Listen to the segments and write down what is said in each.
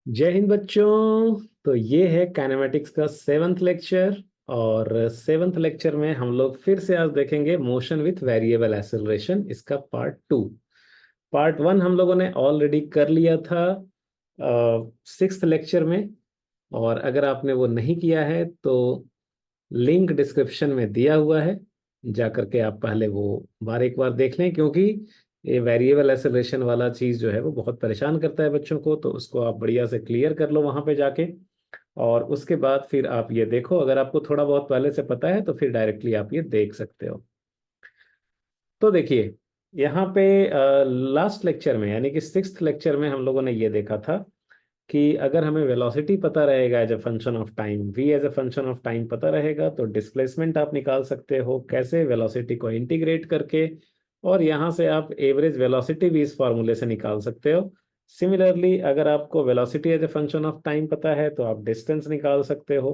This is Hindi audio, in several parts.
जय हिंद बच्चों। तो ये है काइनेमेटिक्स का सेवंथ लेक्चर। और सेवंथ लेक्चर में हम लोग फिर से आज देखेंगे मोशन विथ वेरिएबल एक्सेलरेशन, इसका पार्ट 2। पार्ट 1 हम लोगों ने ऑलरेडी कर लिया था सिक्स्थ लेक्चर में। और अगर आपने वो नहीं किया है तो लिंक डिस्क्रिप्शन में दिया हुआ है, जा करके आप पहले वो एक बार देख लें, क्योंकि ये वेरिएबल एक्सेलरेशन वाला चीज़ जो है वो बहुत परेशान करता है बच्चों को। तो उसको आप बढ़िया से क्लियर कर लो वहां पे जाके। और उसके बाद फिर आप ये देखो, अगर आपको थोड़ा बहुत पहले से पता है तो फिर डायरेक्टली आप ये देख सकते हो। तो देखिए, यहाँ पे लास्ट लेक्चर में यानी कि सिक्स्थ लेक्चर में हम लोगों ने ये देखा था कि अगर हमें वेलोसिटी पता रहेगा as a function of time, v as a function of time पता रहेगा, तो डिस्प्लेसमेंट आप निकाल सकते हो कैसे, वेलोसिटी को इंटीग्रेट करके। और यहाँ से आप एवरेज वेलोसिटी भी इस फॉर्मूले से निकाल सकते हो। सिमिलरली अगर आपको velocity as a function of time पता है तो आप डिस्टेंस निकाल सकते हो।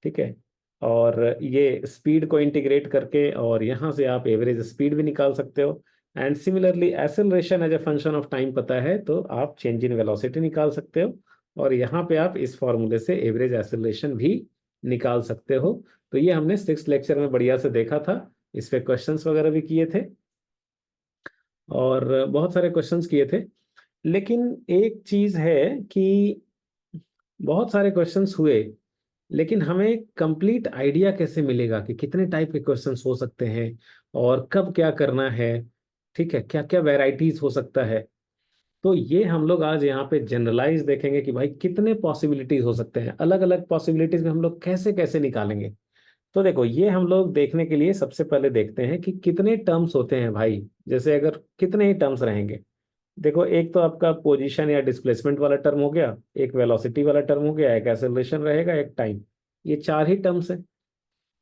ठीक है। और ये स्पीड को इंटीग्रेट करके और यहाँ से आप एवरेज स्पीड भी निकाल सकते हो। And similarly acceleration as a function of time पता है तो आप चेंज इन वेलोसिटी निकाल सकते हो। और यहाँ पे आप इस फॉर्मूले से एवरेज एक्सेलरेशन भी निकाल सकते हो। तो ये हमने सिक्स लेक्चर में बढ़िया से देखा था। इस पे क्वेश्चंस वगैरह भी किए थे और बहुत सारे क्वेश्चंस किए थे। लेकिन एक चीज है कि बहुत सारे क्वेश्चंस हुए, लेकिन हमें कंप्लीट आइडिया कैसे मिलेगा कि कितने टाइप के क्वेश्चंस हो सकते हैं और कब क्या करना है। ठीक है, क्या क्या वैरायटीज हो सकता है। तो ये हम लोग आज यहाँ पे जनरलाइज देखेंगे कि भाई कितने पॉसिबिलिटीज हो सकते हैं, अलग अलग पॉसिबिलिटीज में हम लोग कैसे कैसे निकालेंगे। तो देखो, ये हम लोग देखने के लिए सबसे पहले देखते हैं कि कितने टर्म्स होते हैं भाई। जैसे अगर कितने ही टर्म्स रहेंगे, देखो एक तो आपका पोजीशन या डिस्प्लेसमेंट वाला टर्म हो गया, एक वेलोसिटी वाला टर्म हो गया, एक एक्सेलरेशन रहेगा, एक टाइम। ये चार ही टर्म्स है।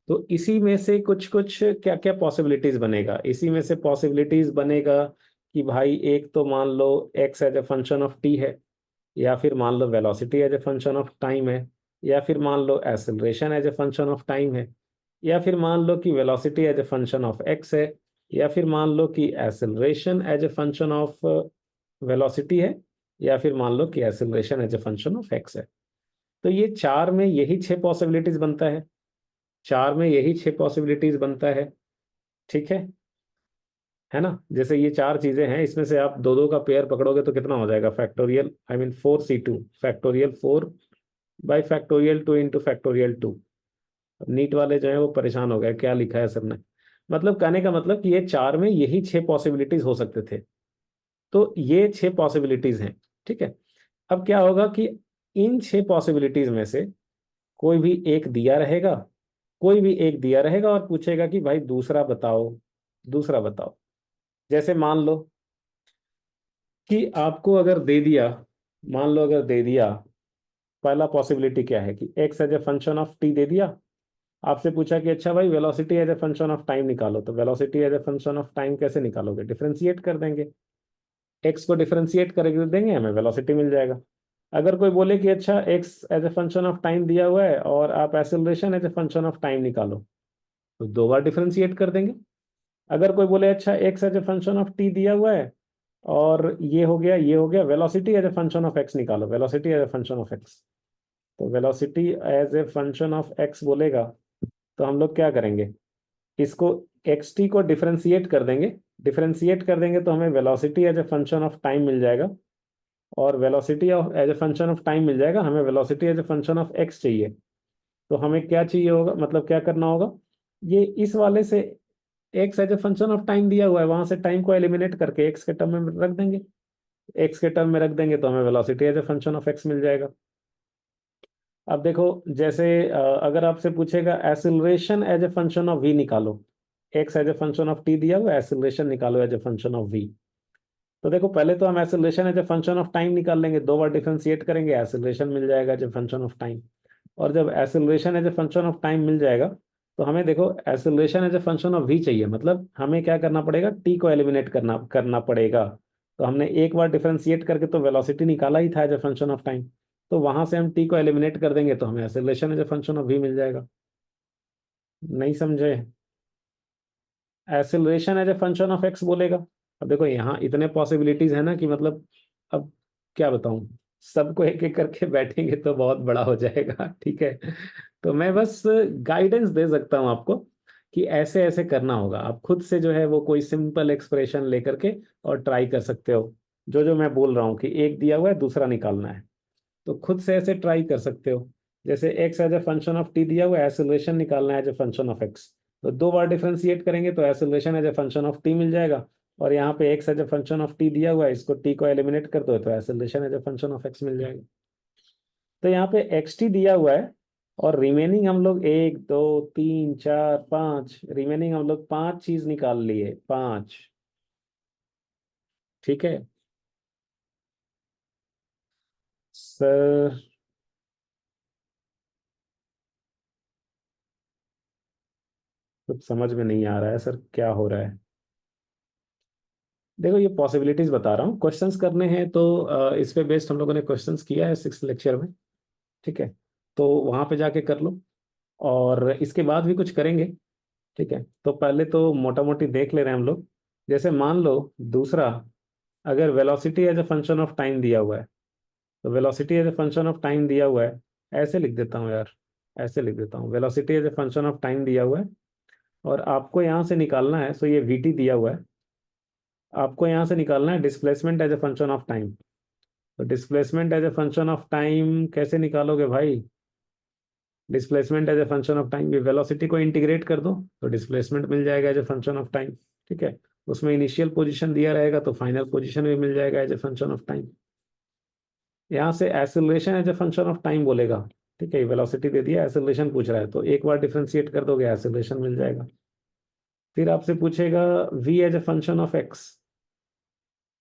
तो इसी में से कुछ कुछ क्या क्या पॉसिबिलिटीज बनेगा, इसी में से पॉसिबिलिटीज बनेगा कि भाई एक तो मान लो x as a function of t है, या फिर मान लो velocity as a function of time है, या फिर मान लो acceleration as a function of time है, या फिर मान लो कि velocity as a function of x है, या फिर मान लो कि acceleration as a function of velocity है, या फिर मान लो कि acceleration as a function of x है। तो ये चार में यही छह पॉसिबिलिटीज बनता है। चार में यही छह पॉसिबिलिटीज बनता है। ठीक है ना। जैसे ये चार चीजें हैं, इसमें से आप दो दो का पेयर पकड़ोगे तो कितना हो जाएगा, factorial I mean 4c2 factorial 4/फैक्टोरियल 2 इंटू फैक्टोरियल 2। अब नीट वाले जो है वो परेशान हो गए, क्या लिखा है सर ने। मतलब कहने का मतलब कि ये चार में यही छह पॉसिबिलिटीज हो सकते थे। तो ये छह पॉसिबिलिटीज हैं। ठीक है। अब क्या होगा कि इन छह पॉसिबिलिटीज में से कोई भी एक दिया रहेगा, कोई भी एक दिया रहेगा और पूछेगा कि भाई दूसरा बताओ, दूसरा बताओ। जैसे मान लो कि आपको अगर दे दिया, मान लो अगर दे दिया, पहला पॉसिबिलिटी क्या है कि x as a function of t दे दिया। आपसे पूछा कि अच्छा भाई velocity as a function of time निकालो, तो velocity as a function of time कैसे निकालोगे, डिफरेंशिएट कर देंगे। एक्स को डिफरेंशिएट करके देंगे, हमें वेलोसिटी मिल जाएगा। अगर कोई बोले कि अच्छा x as a function of time दिया हुआ है और आप acceleration as a function of time निकालो, तो दो बार डिफरेंशिएट कर देंगे। अगर कोई बोले अच्छा x as a function of t दिया हुआ है और ये हो गया, ये हो गया, velocity as a function of x निकालो, velocity as a function of x. तो velocity as a function of x बोलेगा तो हम लोग क्या करेंगे, इसको एक्स टी को डिफरेंशिएट कर देंगे। डिफरेंशिएट कर देंगे तो हमें velocity as a function of time मिल जाएगा। और velocity of as a function of time मिल जाएगा, हमें velocity as a function of x चाहिए। तो हमें क्या चाहिए होगा, मतलब क्या करना होगा, ये इस वाले से x as a function of time दिया हुआ है, वहां से टाइम को एलिमिनेट करके एक्स के टर्म में रख देंगे। एक्स के टर्म में रख देंगे तो हमें velocity as a function of x मिल जाएगा। अब देखो, जैसे अगर आपसे पूछेगा acceleration as a function of v निकालो, x as a function of t दिया हुआ, एक्सेलरेशन निकालो as a function of v. तो देखो, पहले तो हम acceleration as a function of time निकाल लेंगे, दो बार डिफरेंशिएट करेंगे, एक्सेलरेशन मिल जाएगा as a function of time. और जब acceleration as a function of time मिल जाएगा तो हमें देखो acceleration as a function of v चाहिए, मतलब हमें क्या करना पड़ेगा, टी को एलिमिनेट करना करना पड़ेगा। तो हमने एक बार डिफरेंशिएट करके तो वेलोसिटी निकाला ही था as a function of time. तो वहां से हम टी को एलिमिनेट कर देंगे तो हमें acceleration as a function of v मिल जाएगा। नहीं समझे। Acceleration as a function of x बोलेगा। अब देखो यहाँ इतने पॉसिबिलिटीज है ना कि मतलब अब क्या बताऊं। सबको एक एक करके बैठेंगे तो बहुत बड़ा हो जाएगा, ठीक है। तो मैं बस गाइडेंस दे सकता हूँ आपको कि ऐसे ऐसे करना होगा। आप खुद से जो है वो कोई सिंपल एक्सप्रेशन लेकर के और ट्राई कर सकते हो। जो जो मैं बोल रहा हूँ कि एक दिया हुआ है, दूसरा निकालना है, तो खुद से ऐसे ट्राई कर सकते हो। जैसे x as a function of t दिया हुआ है, एक्सेलरेशन निकालना है as a function of x, तो दो बार डिफरेंशिएट करेंगे तो acceleration as a function of t मिल जाएगा। और यहाँ पे x as a function of t दिया हुआ है, इसको टी को एलिमिनेट कर दो तो acceleration as a function of x मिल जाएगा। तो यहाँ पे एक्स टी दिया हुआ है, और रिमेनिंग हम लोग एक दो तीन चार पाँच, रिमेनिंग हम लोग पांच चीज निकाल लिए, पांच। ठीक है सर। कुछ समझ में नहीं आ रहा है सर, क्या हो रहा है। देखो ये पॉसिबिलिटीज बता रहा हूँ, क्वेश्चंस करने हैं तो इस पे बेस्ड हम लोगों ने क्वेश्चंस किया है 6th लेक्चर में। ठीक है, तो वहां पे जाके कर लो, और इसके बाद भी कुछ करेंगे। ठीक है, तो पहले तो मोटा मोटी देख ले रहे हैं हम लोग। जैसे मान लो दूसरा, अगर velocity as a function of time दिया हुआ है, तो velocity as a function of time दिया हुआ है, ऐसे लिख देता हूँ यार, ऐसे लिख देता हूँ, velocity as a function of time दिया हुआ है, और आपको यहाँ से निकालना है, सो ये वीटी दिया हुआ है, आपको यहाँ से निकालना है displacement as a function of time. तो displacement as a function of time कैसे निकालोगे भाई? Displacement as a function of time, ये वेलोसिटी को इंटीग्रेट कर दो तो डिस्प्लेसमेंट मिल जाएगा as a function of time. ठीक है, उसमें इनिशियल पोजीशन दिया रहेगा तो फाइनल पोजीशन भी मिल जाएगा as a function of time. यहाँ से acceleration as a function of time बोलेगा। ठीक है, वेलोसिटी दे दिया, एक्सेलरेशन पूछ रहा है, तो एक बार डिफरेंशिएट कर दोगे एक्सेलरेशन मिल जाएगा। फिर आपसे पूछेगा v as a function of x,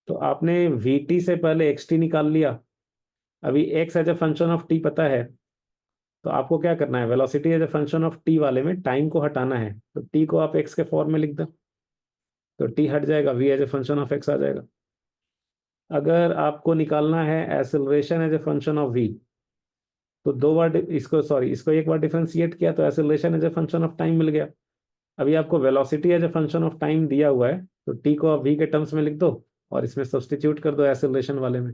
तो आपने vt से पहले xt निकाल लिया। अभी x as a function of t पता है, तो आपको क्या करना है, velocity as a function of t वाले में टाइम को हटाना है, तो t को आप x के फॉर्म में लिख दो, तो t हट जाएगा, v as a function of x आ जाएगा। अगर आपको निकालना है acceleration as a function of v, तो दो बार इसको, सॉरी, इसको एक बार डिफरेंशिएट किया तो acceleration as a function of time मिल गया। अभी आपको velocity as a function of time दिया हुआ है, तो t को आप v के टर्म्स में लिख दो, और इसमें सब्सटीट्यूट कर दो एक्सेलरेशन वाले में,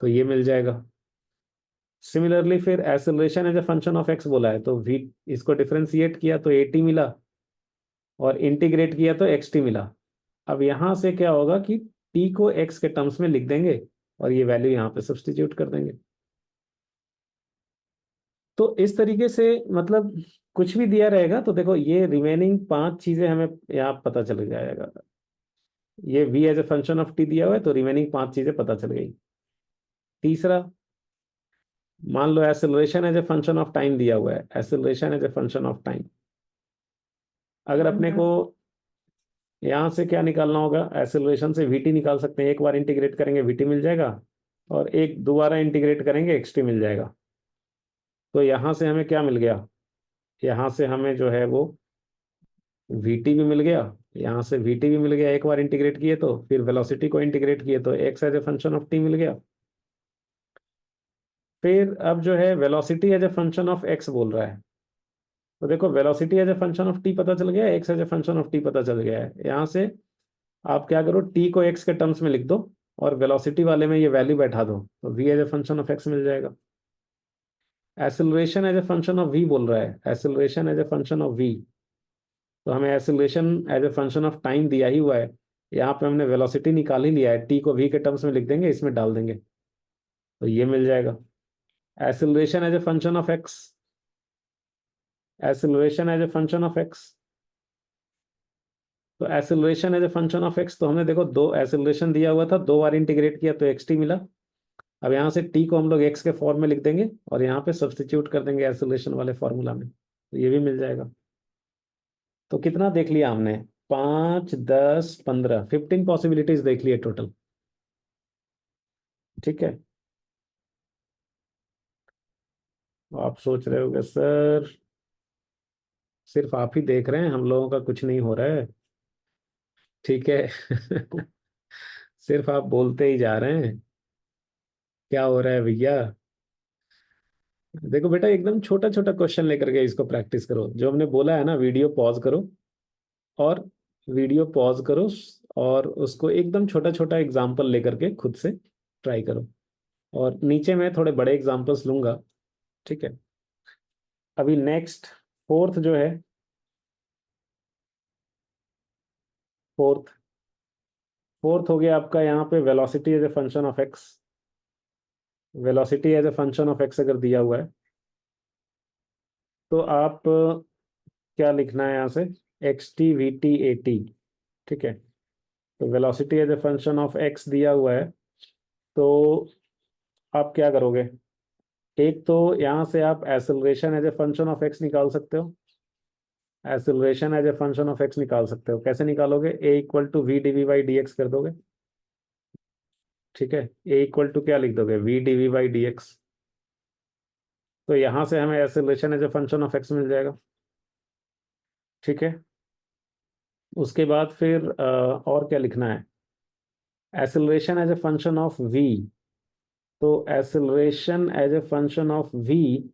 तो ये मिल जाएगा। सिमिलरली फिर acceleration as a function of x बोला है, तो v, इसको डिफरेंशिएट किया तो at मिला, और इंटीग्रेट किया तो xt मिला। अब यहाँ से क्या होगा कि t को x के टर्म्स में लिख देंगे, और ये वैल्यू यहाँ पे सब्सटीट्यूट कर देंगे। तो इस तरीके से, मतलब कुछ भी दिया रहेगा तो देखो ये रिमेनिंग पांच चीजें हमें यहाँ पता चल जाएगा। ये v as a function of t दिया हुआ है, तो रिमेनिंग पांच चीजें पता चल गई। तीसरा, मान लो acceleration as a function of time दिया हुआ है, acceleration as a function of time, अगर अपने को यहाँ से क्या निकालना होगा, एक्सेलरेशन से vt निकाल सकते हैं, एक बार इंटीग्रेट करेंगे vt मिल जाएगा, और एक दोबारा इंटीग्रेट करेंगे xt मिल जाएगा। तो यहाँ से हमें क्या मिल गया, यहाँ से हमें जो है वो vt भी मिल गया, यहाँ से vt भी मिल गया, एक बार इंटीग्रेट किए तो, फिर वेलोसिटी को इंटीग्रेट किए तो x as a function of t मिल गया। फिर अब जो है velocity as a function of x बोल रहा है, तो देखो velocity as a function of t पता चल गया है, x as a function of t पता चल गया है। यहाँ से आप क्या करो, t को x के टर्म्स में लिख दो, और वेलोसिटी वाले में ये वैल्यू बैठा दो, तो v as a function of x मिल जाएगा। Acceleration as a function of v बोल रहा है, acceleration as a function of v, तो हमें acceleration as a function of time दिया ही हुआ है, यहाँ पे हमने वेलोसिटी निकाल ही लिया है, t को v के टर्म्स में लिख देंगे, इसमें डाल देंगे, तो ये मिल जाएगा। Acceleration as a function of x, acceleration as a function of x, तो acceleration as a function of x, तो हमने देखो दो एक्सेलरेशन दिया हुआ था, दो बार इंटीग्रेट किया तो xt मिला। अब यहाँ से t को हम लोग x के फॉर्म में लिख देंगे, और यहाँ पे सब्सटीट्यूट कर देंगे एक्सेलरेशन वाले फॉर्मूला में, तो ये भी मिल जाएगा। तो कितना देख लिया हमने, 5 10 15, 15 पॉसिबिलिटीज देख लिए टोटल। ठीक है, तो आप सोच रहे होगे सर सिर्फ आप ही देख रहे हैं, हम लोगों का कुछ नहीं हो रहा है। ठीक है। सिर्फ आप बोलते ही जा रहे हैं, क्या हो रहा है भैया? देखो बेटा, एकदम छोटा छोटा क्वेश्चन लेकर के इसको प्रैक्टिस करो, जो हमने बोला है ना, वीडियो पॉज करो, और वीडियो पॉज करो, और उसको एकदम छोटा छोटा एग्जाम्पल लेकर के खुद से ट्राई करो। और नीचे मैं थोड़े बड़े एग्जांपल्स लूंगा, ठीक है। अभी नेक्स्ट फोर्थ जो है, फोर्थ फोर्थ हो गया आपका यहाँ पे velocity as a function of x. Velocity as a function of x अगर दिया हुआ है तो आप क्या लिखना है यहाँ से, x t v t a t, ठीक है। तो velocity as a function of x दिया हुआ है, तो आप क्या करोगे, एक तो यहाँ से आप acceleration as a function of x निकाल सकते हो। Acceleration as a function of x निकाल सकते हो, कैसे निकालोगे, a equal to v D we by d x कर दोगे, ठीक है। ए इक्वल टू क्या लिख दोगे, v D we by d x. तो यहाँ से हमें acceleration as a function of x मिल जाएगा, ठीक है। उसके बाद फिर और क्या लिखना है, acceleration as a function of v. तो acceleration as a function of v,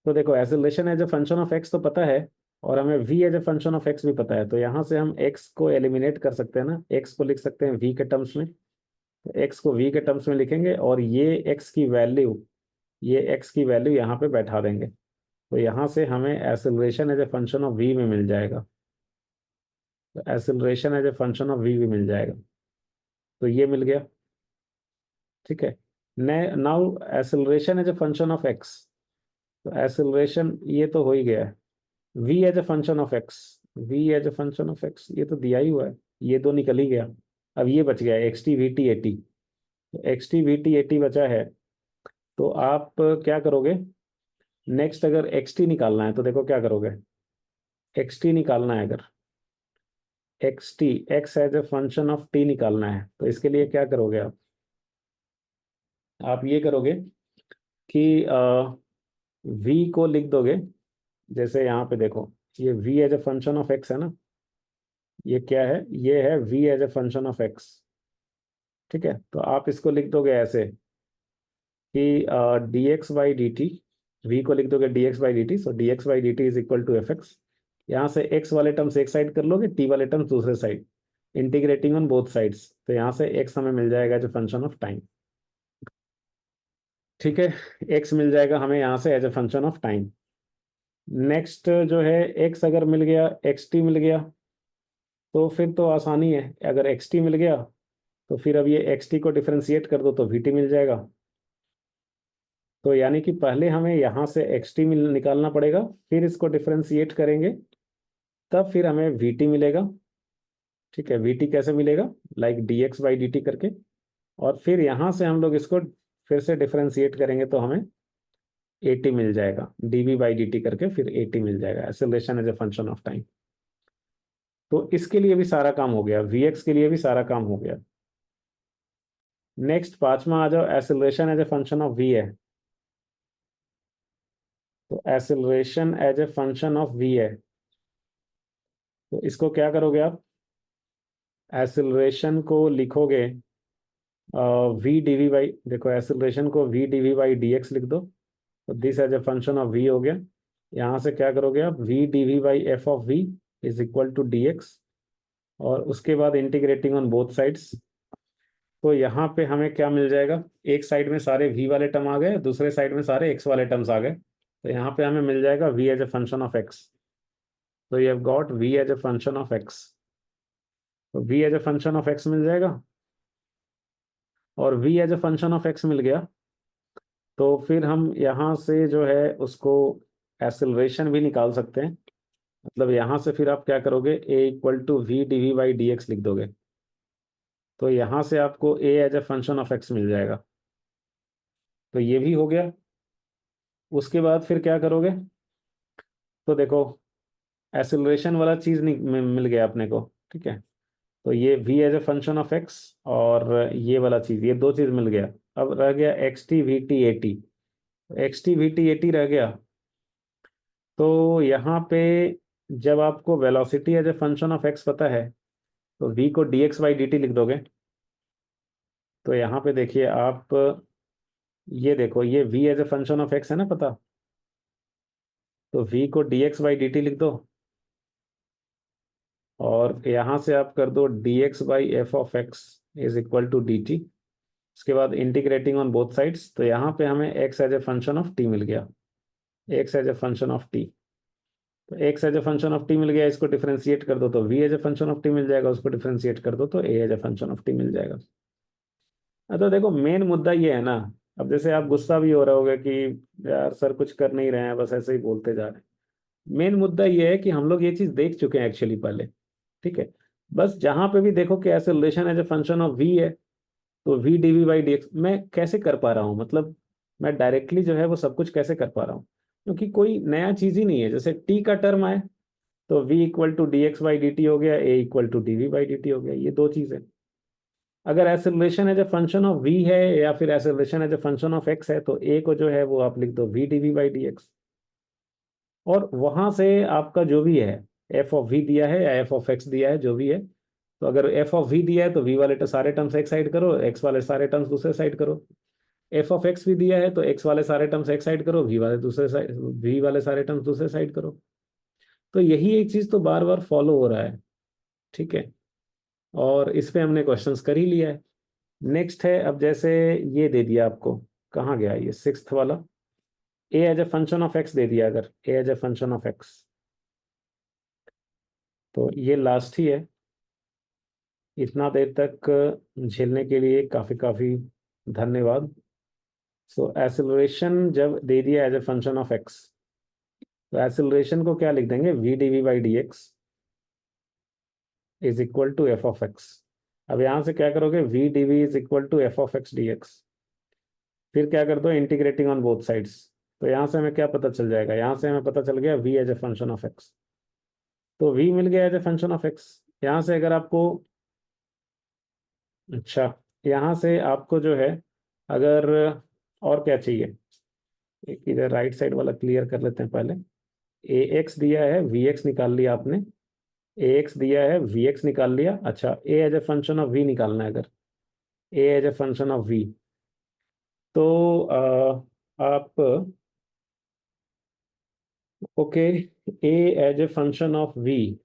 तो देखो acceleration as a function of x तो पता है, और हमें v as a function of x भी पता है, तो यहाँ से हम x को एलिमिनेट कर सकते हैं ना, x को लिख सकते हैं v के टर्म्स में। तो x को v के टर्म्स में लिखेंगे और ये x की वैल्यू यहाँ पे बैठा देंगे। तो यहाँ से हमें acceleration as a function of v में मिल जाएगा। तो acceleration as a function of v भी मिल जाएगा, तो ये मिल गया, ठीक है। Now acceleration as a function of x, तो एक्सेलरेशन ये तो हो ही गया है, v as a function of x, v as a function of x ये तो दिया ही हुआ है, ये तो निकल ही गया। अब ये बच गया x t v t a t, तो x t v t a t बचा है। तो आप क्या करोगे, नेक्स्ट अगर एक्स टी निकालना है तो देखो क्या करोगे, एक्स टी निकालना है अगर, x t x as a function of t निकालना है, तो इसके लिए क्या करोगे आप ये करोगे कि v को लिख दोगे, जैसे यहाँ पे देखो ये v as a function of x है ना, ये क्या है, ये है v as a function of x, ठीक है। तो आप इसको लिख दोगे ऐसे कि d x by d t, v को लिख दोगे d x by d t, so d x by d t is equal to f x. यहाँ से x वाले टर्म्स एक साइड कर लोगे, t वाले टर्म्स दूसरे side, integrating on both sides, तो यहाँ से x हमें मिल जाएगा जो फंक्शन ऑफ टाइम, ठीक है। x मिल जाएगा हमें यहाँ से as a function of time. Next जो है x अगर मिल गया, एक्स टी मिल गया, तो फिर तो आसानी है, अगर एक्स टी मिल गया तो फिर अब ये एक्स टी को डिफरेंशिएट कर दो तो वी टी मिल जाएगा। तो यानी कि पहले हमें यहाँ से एक्स टी निकालना पड़ेगा, फिर इसको डिफरेंशिएट करेंगे, तब फिर हमें वी टी मिलेगा, ठीक है। वी टी कैसे मिलेगा, like D x by d t करके, और फिर यहाँ से हम लोग इसको फिर से डिफरेंशिएट करेंगे तो हमें ए टी मिल जाएगा, d we by d t करके फिर ए टी मिल जाएगा, acceleration as a function of time. तो इसके लिए भी सारा काम हो गया, वी एक्स के लिए भी सारा काम हो गया। नेक्स्ट पांचवा आ जाओ, acceleration as a function of v है। तो acceleration as a function of v है, तो इसको क्या करोगे आप, एक्सेलरेशन को लिखोगे वी डी वी बाई, देखो एक्सेलरेशन को v D we by d x लिख दो, तो this as a function of v हो गया। यहाँ से क्या करोगे आप, v D we by f of v is equal to d x, और उसके बाद इंटीग्रेटिंग ऑन बोथ साइड्स। तो यहाँ पे हमें क्या मिल जाएगा, एक साइड में सारे v वाले टर्म आ गए, दूसरे साइड में सारे x वाले टर्म्स आ गए, तो यहाँ पे हमें मिल जाएगा v as a function of x। तो you have got v as a function of x, तो v as a function of x मिल जाएगा, और v as a function of x मिल गया, तो फिर हम यहाँ से जो है उसको एक्सेलरेशन भी निकाल सकते हैं। मतलब यहाँ से फिर आप क्या करोगे, a equal to v D we by d x लिख दोगे, तो यहाँ से आपको a as a function of x मिल जाएगा। तो ये भी हो गया। उसके बाद फिर क्या करोगे, तो देखो एक्सेलरेशन वाला चीज मिल गया अपने को, ठीक है। तो ये v as a function of x, और ये वाला चीज, ये दो चीज मिल गया। अब रह गया x t v t a t, x t v t a t रह गया। तो यहाँ पे जब आपको velocity as a function of x पता है, तो v को d x by d t लिख दोगे। तो यहाँ पे देखिए आप, ये देखो ये v as a function of x है ना पता, तो v को d x by d t लिख दो, और यहाँ से आप कर दो d x by f of x is equal to d t. उसके बाद इंटीग्रेटिंग ऑन बोथ साइड्स, तो यहाँ पे हमें x as a function of t मिल गया, x as a function of t. तो x as a function of t मिल गया, इसको डिफरेंशिएट कर दो तो v as a function of t मिल जाएगा, उसको डिफरेंशिएट कर दो तो a as a function of t मिल जाएगा। तो देखो मेन मुद्दा ये है ना, अब जैसे आप गुस्सा भी हो रहे होगे कि यार सर कुछ कर नहीं रहे हैं, बस ऐसे ही बोलते जा रहे हैं। मेन मुद्दा ये है कि हम लोग ये चीज देख चुके हैं एक्चुअली पहले। ठीक है, बस जहां पे भी देखो कि ऐसे relation as a function of v है, तो v D we by d x मैं कैसे कर पा रहा हूँ, मतलब मैं डायरेक्टली जो है वो सब कुछ कैसे कर पा रहा हूँ, क्योंकि कोई नया चीज ही नहीं है। जैसे टी का टर्म आए तो v equal to d x by d t हो गया, a equal to d we by d t हो गया, ये दो चीजें। अगर acceleration as a function of v है या फिर acceleration as a function of x है, तो a को जो है वो आप लिख दो v d we by d x. और वहां से आपका जो भी है, f ऑफ v दिया है या f ऑफ x दिया है, जो भी है, तो अगर f ऑफ v दिया है तो v वाले तो सारे टर्म्स एक साइड करो, x वाले सारे टर्म्स दूसरे साइड करो। f ऑफ x भी दिया है तो x वाले सारे टर्म्स एक साइड करो, v वाले दूसरे साइड, v वाले सारे टर्म्स दूसरे साइड करो। तो यही एक चीज तो बार बार फॉलो हो रहा है। ठीक है, और इस पे हमने क्वेश्चंस कर ही लिया है। नेक्स्ट है, अब जैसे ये दे दिया आपको, कहाँ गया ये सिक्स्थ वाला, a as a function of x दे दिया, अगर a as a function of x, तो ये लास्ट ही है। इतना देर तक झेलने के लिए काफी काफी धन्यवाद। सो एसिलरेशन जब दे दिया as a function of x, तो एसिलरेशन को क्या लिख देंगे, we D we by d x is equal to f of x. अब यहां से क्या करोगे, v D we is equal to f of x d x, फिर क्या कर दो इंटीग्रेटिंग ऑन बोथ साइड्स। तो यहाँ से हमें क्या पता चल जाएगा, यहाँ से हमें पता चल गया v as a function of x। तो v मिल गया as a function of x। यहाँ से अगर आपको, अच्छा, यहाँ से आपको जो है, अगर और क्या चाहिए, एक इधर राइट साइड वाला क्लियर कर लेते हैं पहले। ए एक्स दिया है, वी एक्स निकाल लिया आपने, ए एक्स दिया है, वी एक्स निकाल लिया। अच्छा, a as a function of v निकालना है, अगर a as a function of v, तो आप, okay, a as a function of v,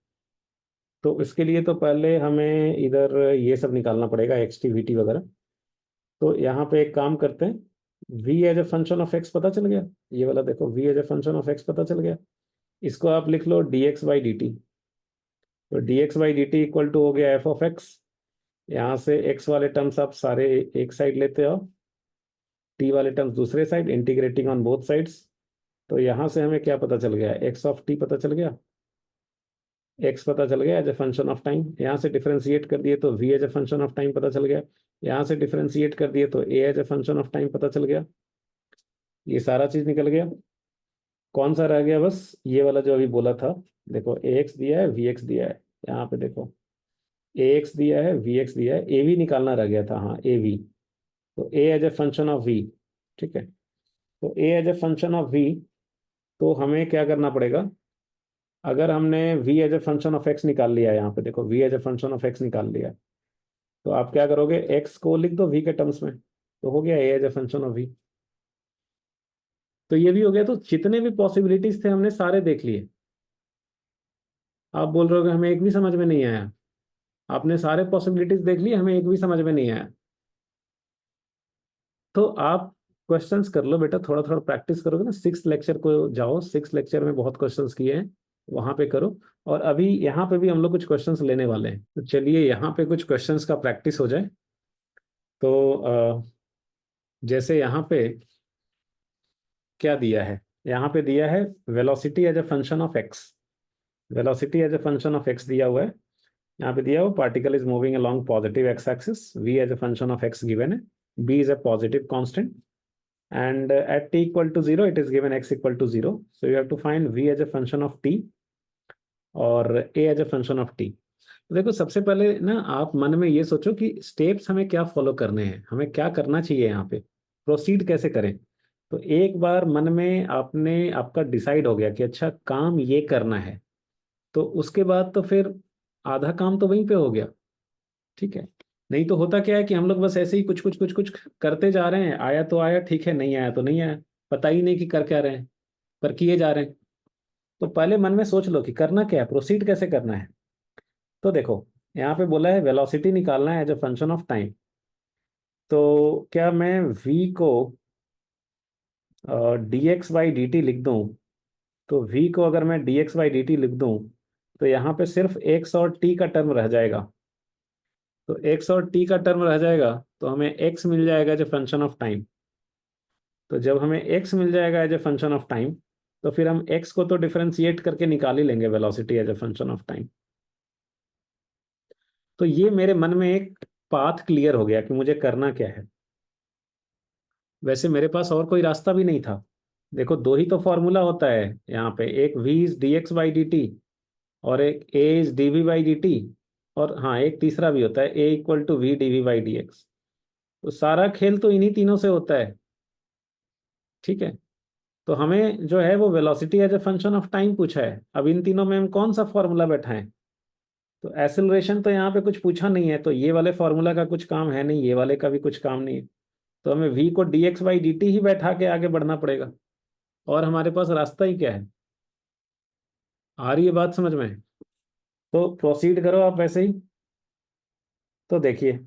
तो इसके लिए तो पहले हमें इधर ये सब निकालना पड़ेगा, एक्स टी वी टी वगैरह। तो यहाँ पे एक काम करते हैं, v as a function of x पता चल गया, ये वाला देखो, v as a function of x पता चल गया, इसको आप लिख लो dx बाई डी टी। तो dx by d t equal to हो गया f ऑफ x। यहाँ से x वाले टर्म्स आप सारे एक साइड लेते हो, t वाले टर्म्स दूसरे side, integrating on both sides. तो यहाँ से हमें क्या पता चल गया, x ऑफ t पता चल गया, एक्स पता चल गया as a function of time. यहाँ से डिफरेंशिएट कर दिए तो v as a function of time पता चल गया। यहाँ से डिफरेंशिएट कर दिए तो a as a function of time पता चल गया। ये सारा चीज निकल गया। कौन सा रह गया, बस ये वाला जो अभी बोला था। देखो ए एक्स दिया है, वी एक्स दिया है, यहाँ पे देखो ए एक्स दिया है, वी एक्स दिया है, ए वी निकालना रह गया था, हाँ ए वी। तो a as a function of v, ठीक है, तो a as a function of v, तो हमें क्या करना पड़ेगा, अगर हमने v as a function of x निकाल लिया है, यहाँ पे देखो v as a function of x निकाल लिया, तो आप क्या करोगे, x को लिख दो v के टर्म्स में, तो हो गया a as a function of v। तो ये भी हो गया। तो जितने भी पॉसिबिलिटीज थे हमने सारे देख लिए। आप बोल रहे हो कि हमें एक भी समझ में नहीं आया, आपने सारे पॉसिबिलिटीज देख लिए, हमें एक भी समझ में नहीं आया। तो आप क्वेश्चंस कर लो बेटा, थोड़ा थोड़ा प्रैक्टिस करोगे ना, सिक्स लेक्चर को जाओ, सिक्स लेक्चर में बहुत क्वेश्चंस किए हैं, वहां पे करो। और अभी यहाँ पे भी हम लोग कुछ क्वेश्चंस लेने वाले हैं, तो चलिए यहाँ पे कुछ क्वेश्चंस का प्रैक्टिस हो जाए। तो जैसे यहाँ पे क्या दिया है, यहाँ पे दिया है velocity as a function of x, velocity as a function of x दिया हुआ है। यहाँ पे दिया हुआ particle is moving along positive x axis, v as a function of x given है, b is a positive constant, and at t equal to 0 it is given x equal to 0, so you have to find v as a function of t और a as a function of t। तो देखो सबसे पहले ना आप मन में ये सोचो कि स्टेप्स हमें क्या फॉलो करने हैं, हमें क्या करना चाहिए, यहाँ पे प्रोसीड कैसे करें। तो एक बार मन में आपने, आपका डिसाइड हो गया कि अच्छा काम ये करना है, तो उसके बाद तो फिर आधा काम तो वहीं पे हो गया। ठीक है, नहीं तो होता क्या है कि हम लोग बस ऐसे ही कुछ कुछ कुछ कुछ करते जा रहे हैं, आया तो आया, ठीक है, नहीं आया तो नहीं आया, पता ही नहीं कि कर क्या रहे हैं, पर किए जा रहे हैं। तो पहले मन में सोच लो कि करना क्या है, प्रोसीड कैसे करना है। तो देखो यहाँ पे बोला है वेलोसिटी निकालना है as a function of time. तो क्या मैं v को dx बाई डी टी लिख दूं? तो v को अगर मैं dx बाई डी टी लिख दूं तो यहाँ पे सिर्फ x और t का टर्म रह जाएगा। तो x और t का टर्म रह जाएगा तो हमें x मिल जाएगा as a function of time. तो जब हमें x मिल जाएगा as a function of time तो फिर हम x को तो डिफरेंशिएट करके निकाल ही लेंगे velocity as a function of time. तो ये मेरे मन में एक पाथ क्लियर हो गया कि मुझे करना क्या है। वैसे मेरे पास और कोई रास्ता भी नहीं था। देखो दो ही तो फॉर्मूला होता है यहाँ पे, एक v is d x by d t और एक a is d we by d t. और हाँ, एक तीसरा भी होता है a equal to v D we by d x. तो सारा खेल तो इन्हीं तीनों से होता है। ठीक है। तो हमें जो है वो velocity as a function of time पूछा है। अब इन तीनों में हम कौन सा फॉर्मूला बैठाएं? तो एसिलरेशन तो यहाँ पे कुछ पूछा नहीं है, तो ये वाले फॉर्मूला का कुछ काम है नहीं, ये वाले का भी कुछ काम नहीं है। तो हमें v को d x by d t ही बैठा के आगे बढ़ना पड़ेगा। और हमारे पास रास्ता ही क्या है? आ रही है बात समझ में? तो प्रोसीड करो आप वैसे ही। तो देखिए,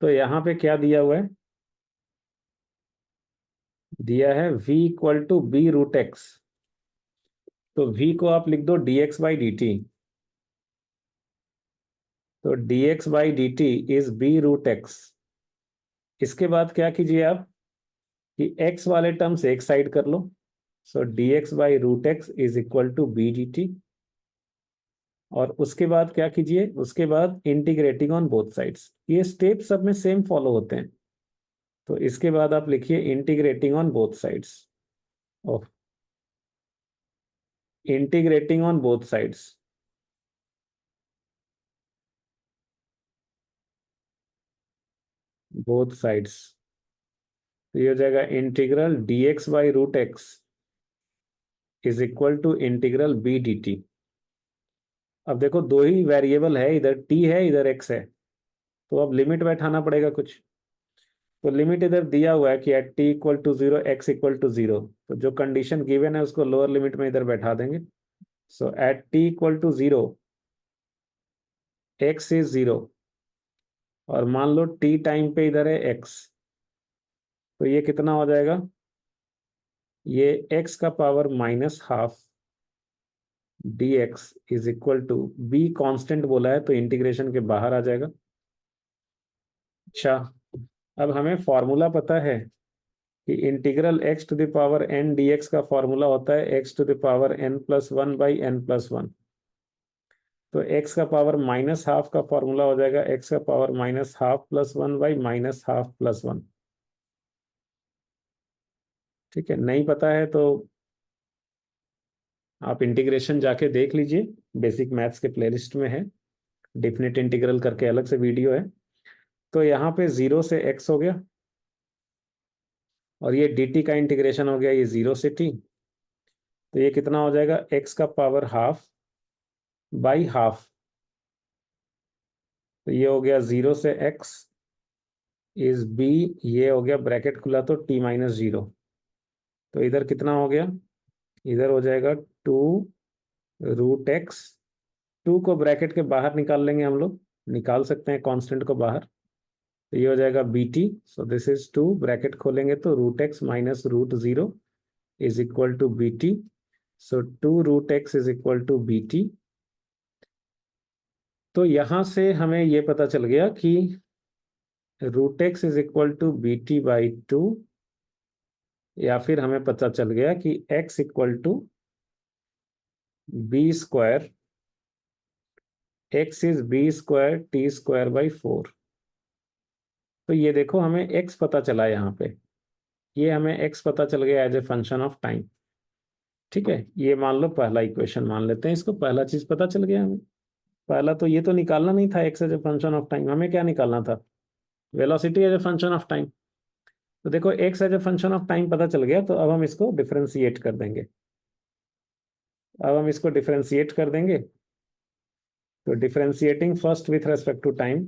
तो यहाँ पे क्या दिया हुआ है? दिया है v equal to b root x. तो v को आप लिख दो d x by d t. तो d x by d t is b root x. इसके बाद क्या कीजिए आप कि x वाले टर्म से एक साइड कर लो। So d x by root x is equal to b d t. और उसके बाद क्या कीजिए, उसके बाद इंटीग्रेटिंग ऑन बोथ साइड्स। ये स्टेप सब में सेम फॉलो होते हैं। तो इसके बाद आप लिखिए integrating on both sides of, integrating on both sides, both sides. तो ये हो जाएगा integral d x by root x is equal to integral b d t. अब देखो दो ही वेरिएबल है, इधर t है इधर x है। तो अब लिमिट बैठाना पड़ेगा कुछ। तो लिमिट इधर दिया हुआ है कि at t equal to zero x equal to zero. तो जो कंडीशन गिवन है उसको लोअर लिमिट में इधर बैठा देंगे। So at t equal to zero x is zero, और मान लो t टाइम पे इधर है x। तो ये कितना हो जाएगा? ये x का power minus half d x is equal to b, constant बोला है तो इंटीग्रेशन के बाहर आ जाएगा। अच्छा, अब हमें फॉर्मूला पता है कि integral x to the power n d x का फॉर्मूला होता है x to the power n plus one by n plus one. तो एक्स का पावर माइनस हाफ का फॉर्मूला हो जाएगा एक्स का power minus half plus one by minus half plus one. ठीक है, नहीं पता है तो आप इंटीग्रेशन जाके देख लीजिए, बेसिक मैथ्स के प्लेलिस्ट में है, डिफिनिट इंटीग्रल करके अलग से वीडियो है। तो यहाँ पे जीरो से एक्स हो गया, और ये डी टी का इंटीग्रेशन हो गया ये जीरो से टी। तो ये कितना हो जाएगा? एक्स का पावर हाफ बाई हाफ। तो ये हो गया जीरो से एक्स इज बी, ये हो गया ब्रैकेट खुला तो टी माइनस जीरो। तो इधर कितना हो गया? इधर हो जाएगा टू रूट एक्स। टू को ब्रैकेट के बाहर निकाल लेंगे हम लोग, निकाल सकते हैं कांस्टेंट को बाहर। तो ये हो जाएगा b t. So this is two, bracket खोलेंगे तो root x minus root zero is equal to b t. So two root x is equal to b t. तो यहां से हमें ये पता चल गया कि root x is equal to b t by two, या फिर हमें पता चल गया कि x equal to b square, x is b square t square by four. तो ये देखो हमें x पता चला यहाँ पे, ये हमें x पता चल गया as a function of time. ठीक है, ये मान लो पहला इक्वेशन मान लेते हैं इसको, पहला चीज पता चल गया हमें। पहला तो ये तो निकालना नहीं था x as a function of time, हमें क्या निकालना था? Velocity as a function of time. तो देखो x as a function of time पता चल गया, तो अब हम इसको डिफरेंशिएट कर देंगे। अब हम इसको डिफरेंशिएट कर देंगे। तो differentiating first with respect to time,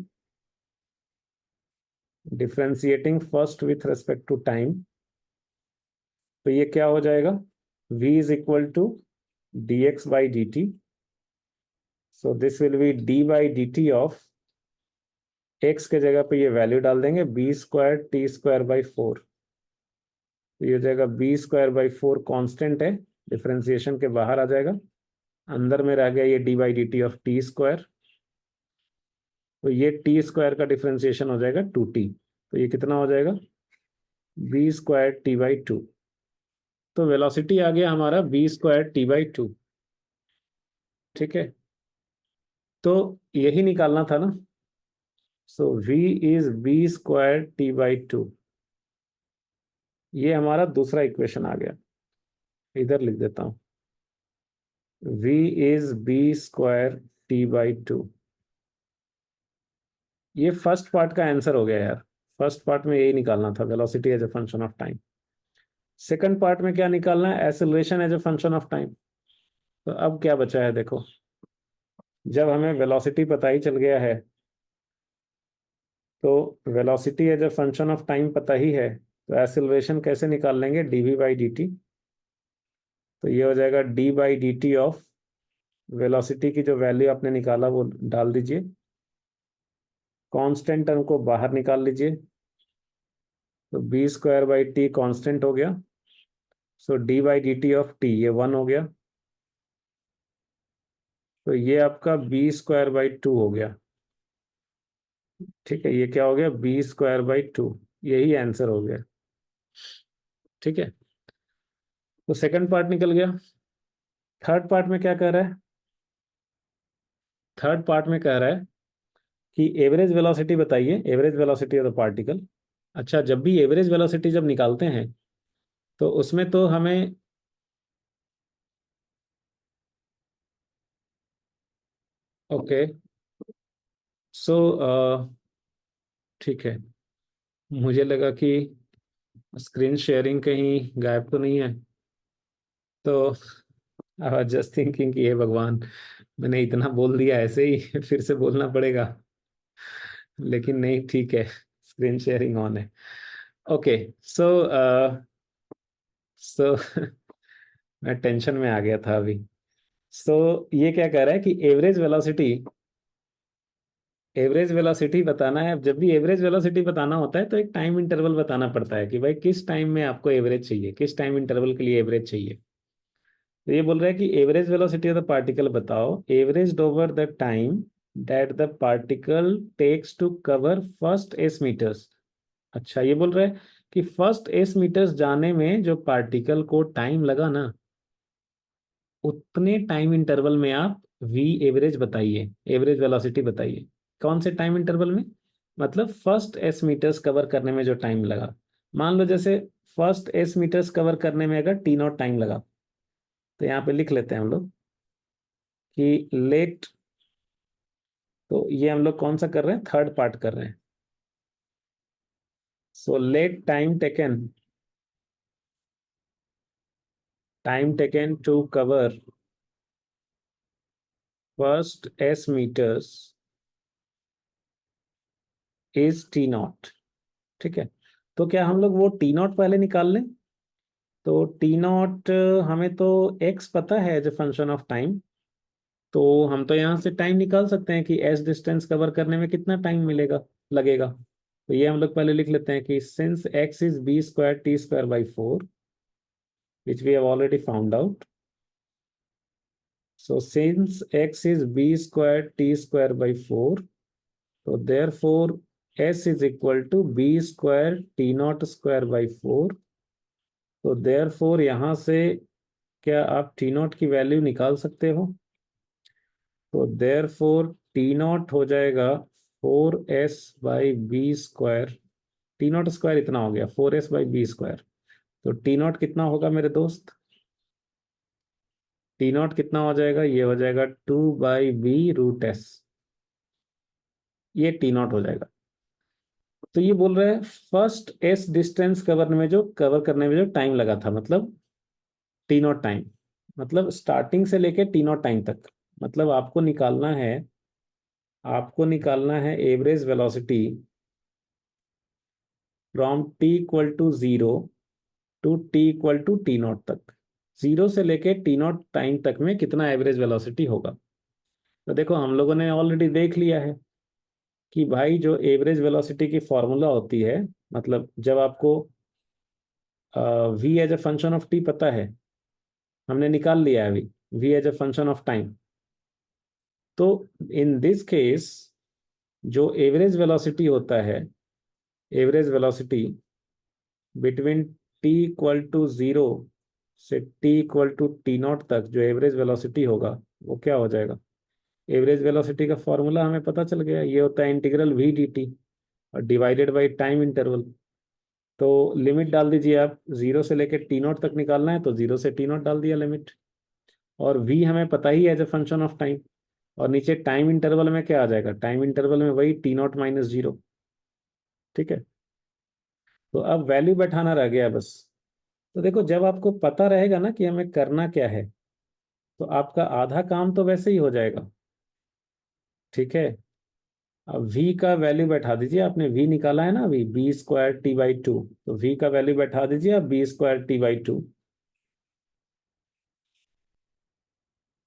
differentiating first with respect to time, तो ये क्या हो जाएगा? v is equal to d x by d t. So this will be d by d t of x के जगह पे ये वैल्यू डाल देंगे, b square t square by 4। तो ये हो जाएगा बी स्क्वायर बाई 4, कॉन्स्टेंट है, डिफ्रेंसिएशन के बाहर आ जाएगा। अंदर में रह गया ये D by d t of T square. तो ये टी स्क्वायर का डिफ्रेंसिएशन हो जाएगा 2t। तो ये कितना हो जाएगा, बी स्क्वायर टी बाई 2। तो वेलोसिटी आ गया हमारा बी स्क्वायर टी बाई 2। ठीक है, तो यही निकालना था ना। So v is b square t by 2। ये हमारा दूसरा इक्वेशन आ गया, इधर लिख देता हूं, v is b square t by 2। ये फर्स्ट पार्ट का आंसर हो गया यार। फर्स्ट पार्ट में यही निकालना था, velocity as a function of time. Second part में क्या निकालना है, acceleration as a function of time. तो अब क्या बचा है देखो, जब हमें वेलोसिटी पता ही चल गया है, तो velocity as a function of time पता ही है, तो एक्सेलरेशन कैसे निकाल लेंगे, dv बाई डी टी। तो ये हो जाएगा d by d t of velocity की जो वैल्यू आपने निकाला वो डाल दीजिए, कांस्टेंट टर्म को बाहर निकाल लीजिए। तो b square by t constant हो गया। So d by d t of t ये 1 हो गया। तो ये आपका बी स्क्वायर बाई 2 हो गया। ठीक है, ये क्या हो गया, बी स्क्वायर बाई 2। यही आंसर हो गया। ठीक है, तो सेकंड पार्ट निकल गया। थर्ड पार्ट में क्या कह रहा है, थर्ड पार्ट में कह रहा है कि एवरेज वेलोसिटी बताइए, average velocity of the particle. अच्छा, जब भी एवरेज वेलोसिटी जब निकालते हैं तो उसमें तो हमें, ओके, सो ठीक है, मुझे लगा कि स्क्रीन शेयरिंग कहीं गायब तो नहीं है। तो आई वाज जस्ट थिंकिंग कि हे भगवान, मैंने इतना बोल दिया ऐसे ही फिर से बोलना पड़ेगा। लेकिन नहीं, ठीक है, स्क्रीन शेयरिंग ऑन है। ओके, सो सो मैं टेंशन में आ गया था अभी। सो ये क्या कह रहा है कि एवरेज वेलोसिटी बताना है। अब जब भी एवरेज वेलोसिटी बताना होता है तो एक टाइम इंटरवल बताना पड़ता है कि भाई किस टाइम में आपको एवरेज चाहिए, किस टाइम इंटरवल के लिए एवरेज चाहिए। तो ये बोल रहा है कि average velocity of the particle बताओ, average over the time that the particle takes to cover first s metres. अच्छा, ये बोल रहा है कि फर्स्ट एस मीटर्स जाने में जो पार्टिकल को टाइम लगा ना, उतने टाइम इंटरवल में आप वी एवरेज बताइए, एवरेज वेलोसिटी बताइए। कौन से टाइम इंटरवल में, मतलब फर्स्ट एस मीटर्स कवर करने में जो टाइम लगा। मान लो जैसे फर्स्ट एस मीटर्स कवर करने में अगर टी नॉट टाइम लगा, तो यहाँ पे लिख लेते हैं हम लोग कि लेट, तो ये हम लोग कौन सा कर रहे हैं, थर्ड पार्ट कर रहे हैं। So let time taken to cover first s meters is t nought. ठीक है, तो क्या हम लोग वो टी नॉट पहले निकाल लें। तो टी नॉट हमें तो एक्स पता है as a function of time, तो हम तो यहाँ से टाइम निकाल सकते हैं कि एस डिस्टेंस कवर करने में कितना टाइम मिलेगा, लगेगा। तो ये हम लोग पहले लिख लेते हैं कि since x is b square t square by 4, which we have already found out. So since x is b square t square by 4, तो therefore s is equal to b square t not square by 4। तो देयरफॉर यहाँ से क्या आप टी नॉट की वैल्यू निकाल सकते हो। तो देयर फोर टी नॉट हो जाएगा 4s/b²। टी नॉट स्क्वायर इतना हो गया 4s/b²। तो टी नॉट कितना होगा मेरे दोस्त, टी नॉट कितना हो जाएगा, ये हो जाएगा 2/b√s। ये टी नॉट हो जाएगा। तो ये बोल रहे हैं फर्स्ट एस डिस्टेंस कवर करने में जो टाइम लगा था, मतलब टी नॉट टाइम, मतलब स्टार्टिंग से लेके टी नॉट टाइम तक। मतलब आपको निकालना है average velocity from t equal to 0 to t equal to t not तक। 0 से लेके टी नॉट टाइम तक में कितना एवरेज वेलोसिटी होगा। तो देखो हम लोगों ने ऑलरेडी देख लिया है कि भाई जो एवरेज वेलोसिटी की फॉर्मूला होती है, मतलब जब आपको v as a function of t पता है, हमने निकाल लिया है अभी, v as a function of time, तो इन दिस केस जो एवरेज वेलोसिटी होता है, average velocity between t equal to zero से t equal to t not तक जो एवरेज वेलोसिटी होगा, वो क्या हो जाएगा? एवरेज वेलोसिटी का फॉर्मूला हमें पता चल गया, ये होता है इंटीग्रल वी डी टी और डिवाइडेड बाई टाइम इंटरवल। तो लिमिट डाल दीजिए आप, जीरो से लेकर टी नॉट तक निकालना है तो जीरो से टी नॉट डाल दिया लिमिट, और वी हमें पता ही है as a function of time. और नीचे टाइम इंटरवल में क्या आ जाएगा? टाइम इंटरवल में वही टी नॉट माइनस जीरो। ठीक है, तो अब वैल्यू बैठाना रह गया बस। तो देखो, जब आपको पता रहेगा ना कि हमें करना क्या है, तो आपका आधा काम तो वैसे ही हो जाएगा। ठीक है, अब v का वैल्यू बैठा दीजिए, आपने v निकाला है ना अभी, b square t by two, तो v का वैल्यू बैठा दीजिए आप, b square t by two.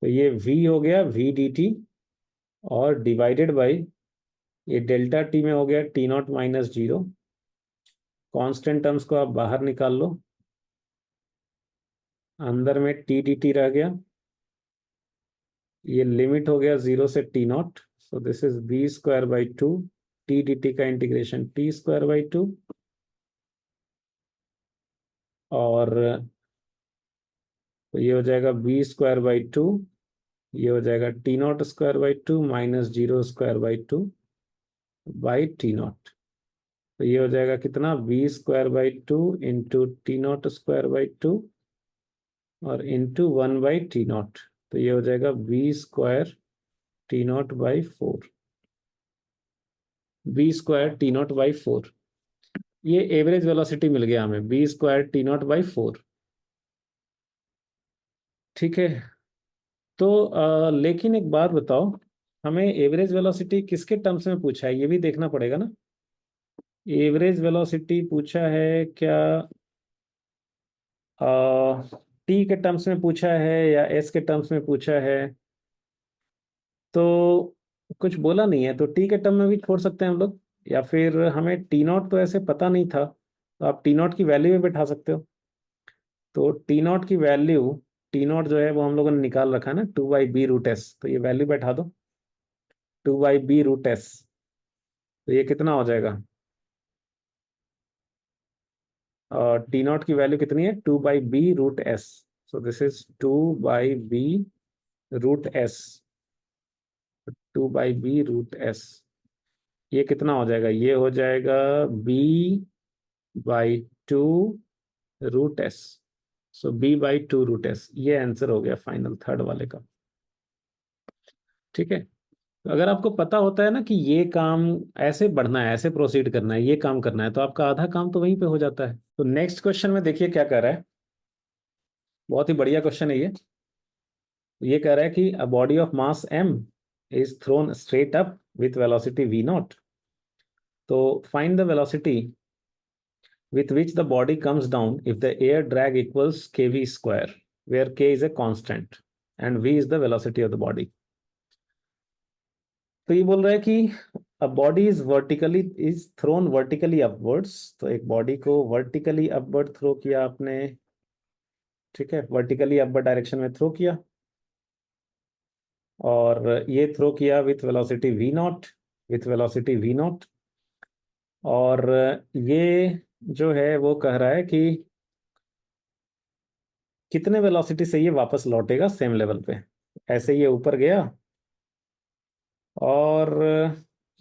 तो ये v हो गया v डी टी, और डिवाइडेड बाई ये डेल्टा टी में हो गया t nought minus zero. Constant terms को आप बाहर निकाल लो, अंदर में टी डी टी रह गया, ये लिमिट हो गया जीरो से t naught, so this is b square by two, t d t का integration t square by two, और तो ये हो जाएगा बी स्क्वायर बाई टू, ये हो जाएगा t not square by two minus zero square by two by t naught. तो ये हो जाएगा कितना? B square by two into t not square by two और into one by t naught. तो ये हो जाएगा b square t naught by four, b square t naught by four. ये एवरेज वेलोसिटी मिल गया हमें, b square t naught by four. ठीक है, तो लेकिन एक बात बताओ, हमें एवरेज वेलोसिटी किसके टर्म्स में पूछा है, ये भी देखना पड़ेगा ना। एवरेज वेलोसिटी पूछा है क्या टी के टर्म्स में पूछा है या एस के टर्म्स में पूछा है? तो कुछ बोला नहीं है, तो टी के टर्म में भी छोड़ सकते हैं हम लोग, या फिर हमें टी नॉट तो ऐसे पता नहीं था, तो आप टी नॉट की वैल्यू में बैठा सकते हो। तो टी नॉट की वैल्यू, टी नॉट जो है वो हम लोगों ने निकाल रखा है ना, two by b root s, तो ये वैल्यू बैठा दो, two by b root s. तो ये कितना हो जाएगा? और टी नॉट की वैल्यू कितनी है? Two by b root s, so this is two by b root s, two by b root s. ये कितना हो जाएगा? ये हो जाएगा b by two root s, so b by two root s. ये आंसर हो गया फाइनल थर्ड वाले का। ठीक है, तो अगर आपको पता होता है ना कि ये काम ऐसे बढ़ना है, ऐसे प्रोसीड करना है, ये काम करना है, तो आपका आधा काम तो वहीं पे हो जाता है। तो नेक्स्ट क्वेश्चन में देखिए क्या कह रहा है, बहुत ही बढ़िया क्वेश्चन है ये कह रहा है कि a body of mass m is thrown straight up with velocity v naught, तो find the velocity with which the body comes down if the air drag equals kv square, where k is a constant and v is the velocity of the body। तो ये बोल रहा है कि a body is thrown vertically upwards, तो एक बॉडी को वर्टिकली अपवर्ड थ्रो किया आपने। ठीक है, वर्टिकली अपवर्ड डायरेक्शन में थ्रो किया, और ये थ्रो किया with velocity v not, with velocity v not. और ये जो है वो कह रहा है कि कितने वेलोसिटी से ये वापस लौटेगा सेम लेवल पे। ऐसे ये ऊपर गया और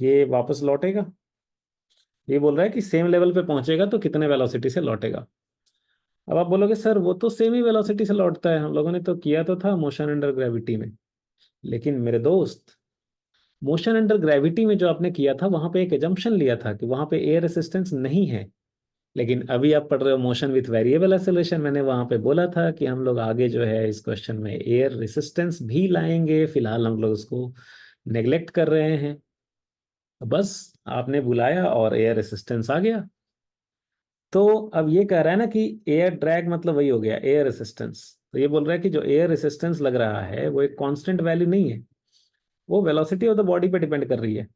ये वापस लौटेगा, ये बोल रहा है कि सेम लेवल पे पहुंचेगा तो कितने वेलोसिटी से लौटेगा। अब आप बोलोगे सर वो तो सेम ही वेलोसिटी से लौटता है, हम लोगों ने तो किया तो था मोशन अंडर ग्रेविटी में। लेकिन मेरे दोस्त, मोशन अंडर ग्रेविटी में जो आपने किया था वहां पे एक एजम्पशन लिया था कि वहां पे एयर रेसिस्टेंस नहीं है। लेकिन अभी आप पढ़ रहे हो मोशन विथ वेरिएबल एक्सेलरेशन, मैंने वहां पे बोला था कि हम लोग आगे जो है इस क्वेश्चन में एयर रेसिस्टेंस भी लाएंगे, फिलहाल हम लोग उसको नेग्लेक्ट कर रहे हैं। तो बस आपने बुलाया और एयर रेसिस्टेंस आ गया। तो अब ये कह रहा है ना कि एयर ड्रैग मतलब वही हो गया एयर रेसिस्टेंस। तो ये बोल रहा है कि जो एयर रेसिस्टेंस लग रहा है वो एक कांस्टेंट वैल्यू नहीं है, वो वेलोसिटी ऑफ द बॉडी पे डिपेंड कर रही है।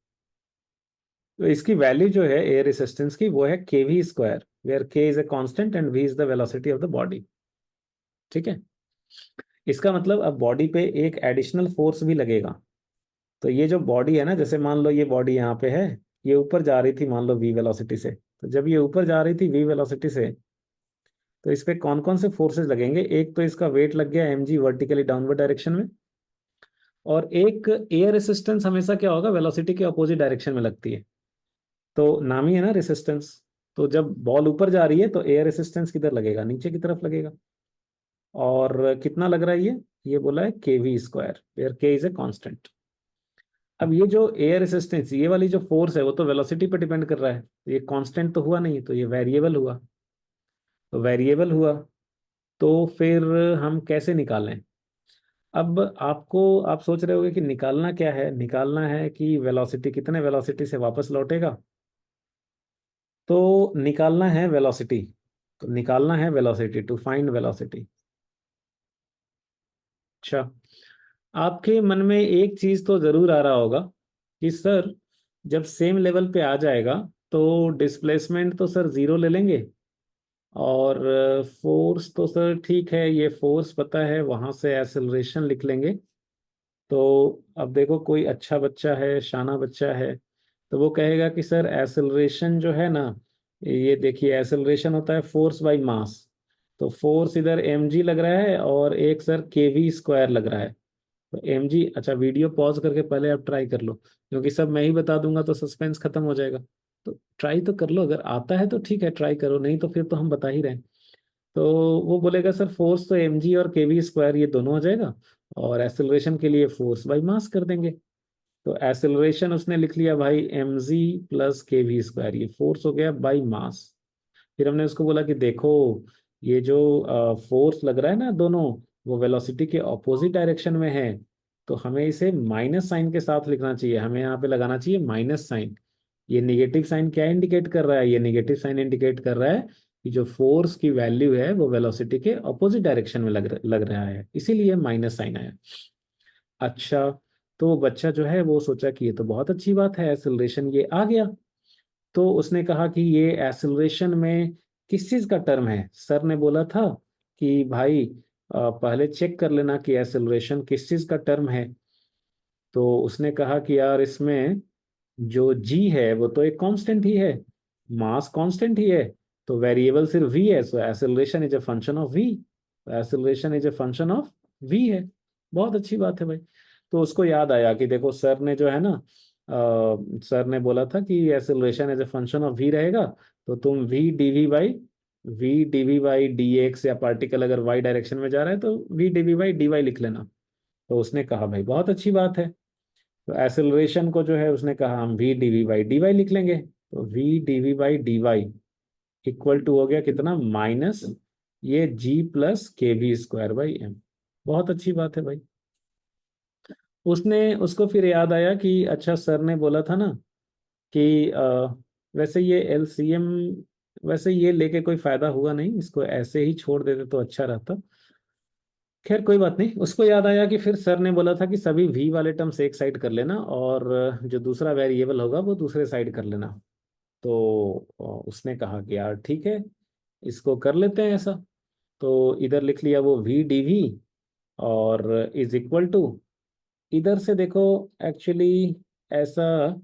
तो इसकी वैल्यू जो है एयर रेसिस्टेंस की वो है k we square, where k is a constant and v is the velocity of the body. ठीक है। इसका मतलब अब बॉडी पे एक एडिशनल फोर्स भी लगेगा। तो ये जो बॉडी है ना, जैसे मान लो ये बॉडी यहाँ पे है, ये ऊपर जा रही थी मान लो वी वेलोसिटी से, तो जब ये ऊपर जा रही थी वी वेलोसिटी से, तो इस पे कौन कौन से फोर्सेस लगेंगे? एक तो इसका वेट लग गया m g vertically downward direction में, और एक एयर रेसिस्टेंस हमेशा क्या होगा, वेलोसिटी के अपोजिट डायरेक्शन में लगती है। तो नाम ही है ना रेसिस्टेंस। तो जब बॉल ऊपर जा रही है तो एयर रेसिस्टेंस किधर लगेगा? नीचे की तरफ लगेगा। और कितना लग रहा है ये बोला है k we square, where k is a constant. अब ये जो एयर रेसिस्टेंस, ये वाली जो फोर्स है वो तो वेलोसिटी पे डिपेंड कर रहा है, तो ये कांस्टेंट तो हुआ नहीं, तो ये वेरिएबल हुआ। तो वेरिएबल हुआ, तो फिर हम कैसे निकालें? अब आपको, आप सोच रहे होगे कि निकालना क्या है, निकालना है कि वेलोसिटी कितने वेलोसिटी से वापस लौटेगा। तो निकालना है वेलोसिटी, तो निकालना है वेलोसिटी, टू फाइंड वेलोसिटी। अच्छा, आपके मन में एक चीज तो जरूर आ रहा होगा कि सर जब सेम लेवल पे आ जाएगा तो डिस्प्लेसमेंट तो सर जीरो ले लेंगे, और फोर्स तो सर ठीक है, ये फोर्स पता है, वहां से एक्सेलरेशन लिख लेंगे। तो अब देखो कोई अच्छा बच्चा है, शाना बच्चा है, तो वो कहेगा कि सर एक्सेलरेशन जो है ना, ये देखिए एक्सेलरेशन होता है फोर्स बाय मास। तो फोर्स इधर एम जी लग रहा है और एक सर के वी स्क्वायर लग रहा है। तो एम जी, अच्छा वीडियो पॉज करके पहले आप ट्राई कर लो, क्योंकि सब मैं ही बता दूंगा तो सस्पेंस खत्म हो जाएगा। तो ट्राई तो कर लो, अगर आता है तो ठीक है ट्राई करो, नहीं तो फिर तो हम बता ही रहे हैं। तो वो बोलेगा सर फोर्स तो एम जी और के वी स्क्वायर ये दोनों हो जाएगा, और एक्सेलरेशन के लिए फोर्स बाई मास कर देंगे। तो एक्सेलरेशन उसने लिख लिया भाई एम जी प्लस के वी स्क्वायर, ये फोर्स हो गया बाई मास। फिर हमने उसको बोला कि देखो ये जो फोर्स लग रहा है ना दोनों, वो वेलोसिटी के ऑपोजिट डायरेक्शन में है, तो हमें इसे माइनस साइन के साथ लिखना चाहिए, हमें यहाँ पे लगाना चाहिए माइनस साइन। ये निगेटिव साइन क्या इंडिकेट कर रहा है? ये निगेटिव साइन इंडिकेट कर रहा है कि जो फोर्स की वैल्यू है वो वेलोसिटी के ऑपोजिट डायरेक्शन में लग रहा है, इसीलिए माइनस साइन आया। अच्छा, तो वो बच्चा जो है वो सोचा कि ये तो बहुत अच्छी बात है, एक्सेलरेशन ये आ गया। तो उसने कहा कि ये एक्सेलरेशन में किस चीज का टर्म है? सर ने बोला था कि भाई पहले चेक कर लेना कि एक्सेलरेशन किस चीज का टर्म है। तो उसने कहा कि यार इसमें जो जी है वो तो एक कांस्टेंट ही है, मास कांस्टेंट ही है, तो वेरिएबल सिर्फ वी है, so acceleration is a function of v. Acceleration is a function of v है। बहुत अच्छी बात है भाई। तो उसको याद आया कि देखो सर ने जो है ना, सर ने बोला था कि acceleration as a function of v रहेगा, तो तुम v d v by d x, या पार्टिकल अगर वाई डायरेक्शन में जा रहा है तो v d v by D y लिख लेना। तो उसने कहा भाई बहुत अच्छी बात है। तो एक्सेलरेशन को जो है उसने कहा हम v d v by D y लिख लेंगे, तो v d v by D y equal to हो गया कितना, माइनस ये जी प्लस के वी स्क्वायर बाई एम। बहुत अच्छी बात है भाई। उसने, उसको फिर याद आया कि अच्छा सर ने बोला था ना कि वैसे ये एलसीएम, वैसे ये लेके कोई फायदा हुआ नहीं, इसको ऐसे ही छोड़ देते तो अच्छा रहता। खैर कोई बात नहीं, उसको याद आया कि फिर सर ने बोला था कि सभी वी वाले टर्म्स एक साइड कर लेना, और जो दूसरा वेरिएबल होगा वो दूसरे साइड कर लेना। तो उसने कहा कि यार ठीक है, इसको कर लेते हैं ऐसा। तो इधर लिख लिया वो वी डी वी, और इज इक्वल टू, इधर से देखो एक्चुअली ऐसा